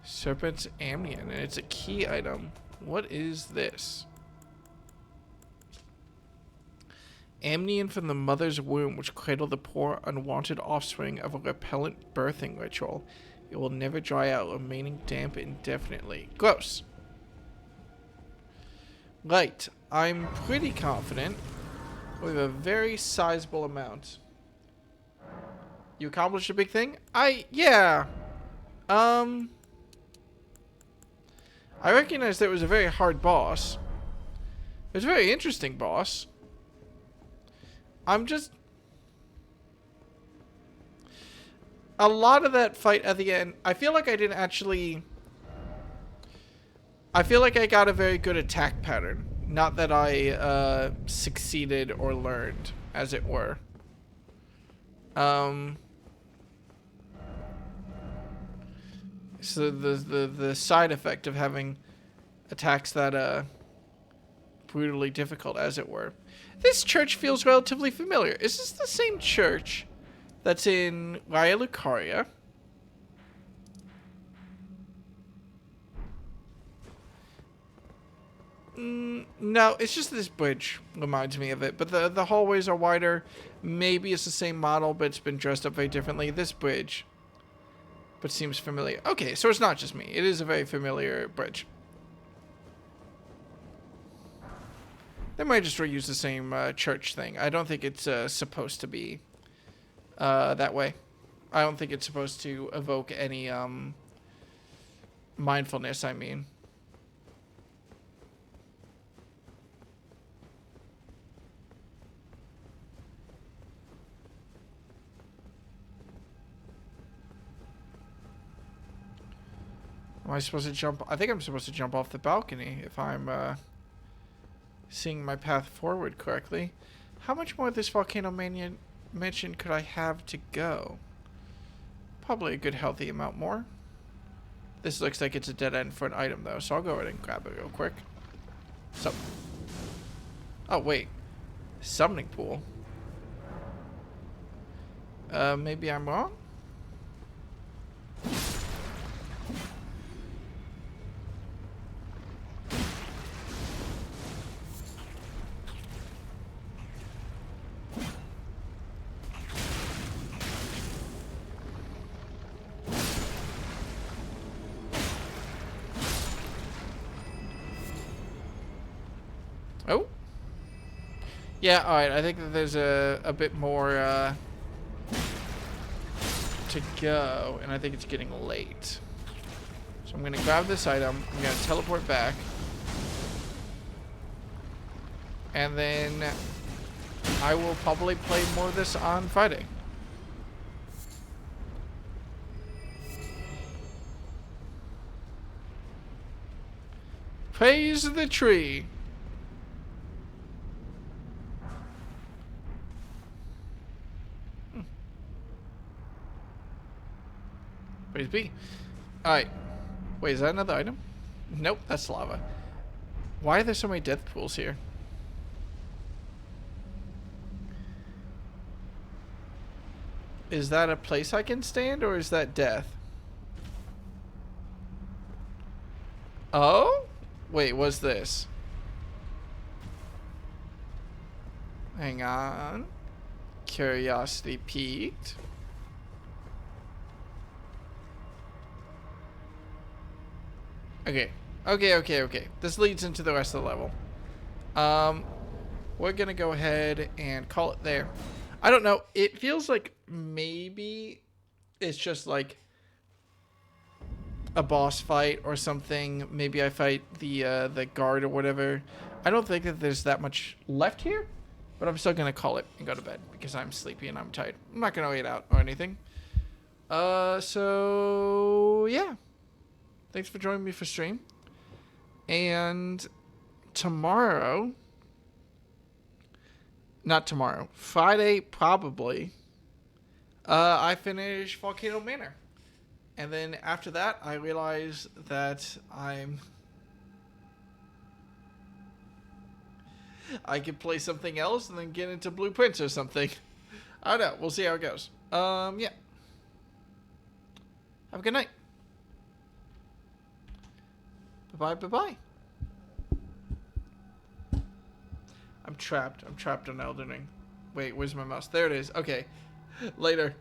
Serpent's Amnion, and it's a key item. What is this? Amnion from the mother's womb, which cradle the poor, unwanted offspring of a repellent birthing ritual. It will never dry out, remaining damp indefinitely. Gross. Right. I'm pretty confident we have a very sizable amount. You accomplished a big thing? Yeah. I recognize that it was a very hard boss. It was a very interesting boss. A lot of that fight at the end, I feel like I didn't actually... I feel like I got a very good attack pattern. Not that I succeeded or learned, as it were. So the side effect of having attacks that brutally difficult, as it were. This church feels relatively familiar. Is this the same church that's in Raya Lucaria? No, it's just this bridge reminds me of it. But the hallways are wider. Maybe it's the same model, but it's been dressed up very differently. This bridge, but seems familiar. Okay, so it's not just me. It is a very familiar bridge. They might just reuse the same church thing. I don't think it's supposed to be that way. I don't think it's supposed to evoke any mindfulness, I mean. Am I supposed to jump? I think I'm supposed to jump off the balcony if I'm seeing my path forward correctly. How much more of this volcano mansion could I have to go? Probably a good healthy amount more. This looks like it's a dead end for an item though, so I'll go ahead and grab it real quick. So, oh wait, summoning pool. Maybe I'm wrong? Oh. Yeah, alright, I think that there's a bit more to go, and I think it's getting late. So I'm gonna grab this item, I'm gonna teleport back, and then I will probably play more of this on Friday. Praise the tree. Praise be. Alright. Wait, is that another item? Nope, that's lava. Why are there so many death pools here? Is that a place I can stand, or is that death? Oh? Wait, what's this? Hang on. Curiosity peaked. Okay. Okay. This leads into the rest of the level. We're gonna go ahead and call it there. I don't know. It feels like maybe it's just like a boss fight or something. Maybe I fight the guard or whatever. I don't think that there's that much left here, but I'm still gonna call it and go to bed because I'm sleepy and I'm tired. I'm not gonna wait out or anything. So yeah. Thanks for joining me for stream. And tomorrow, not tomorrow, Friday probably, I finish Volcano Manor. And then after that, I realize that I could play something else and then get into Blueprints or something. I don't know. We'll see how it goes. Yeah. Have a good night. Bye-bye. I'm trapped on Elden Ring. Wait, where's my mouse? There it is. Okay. Later.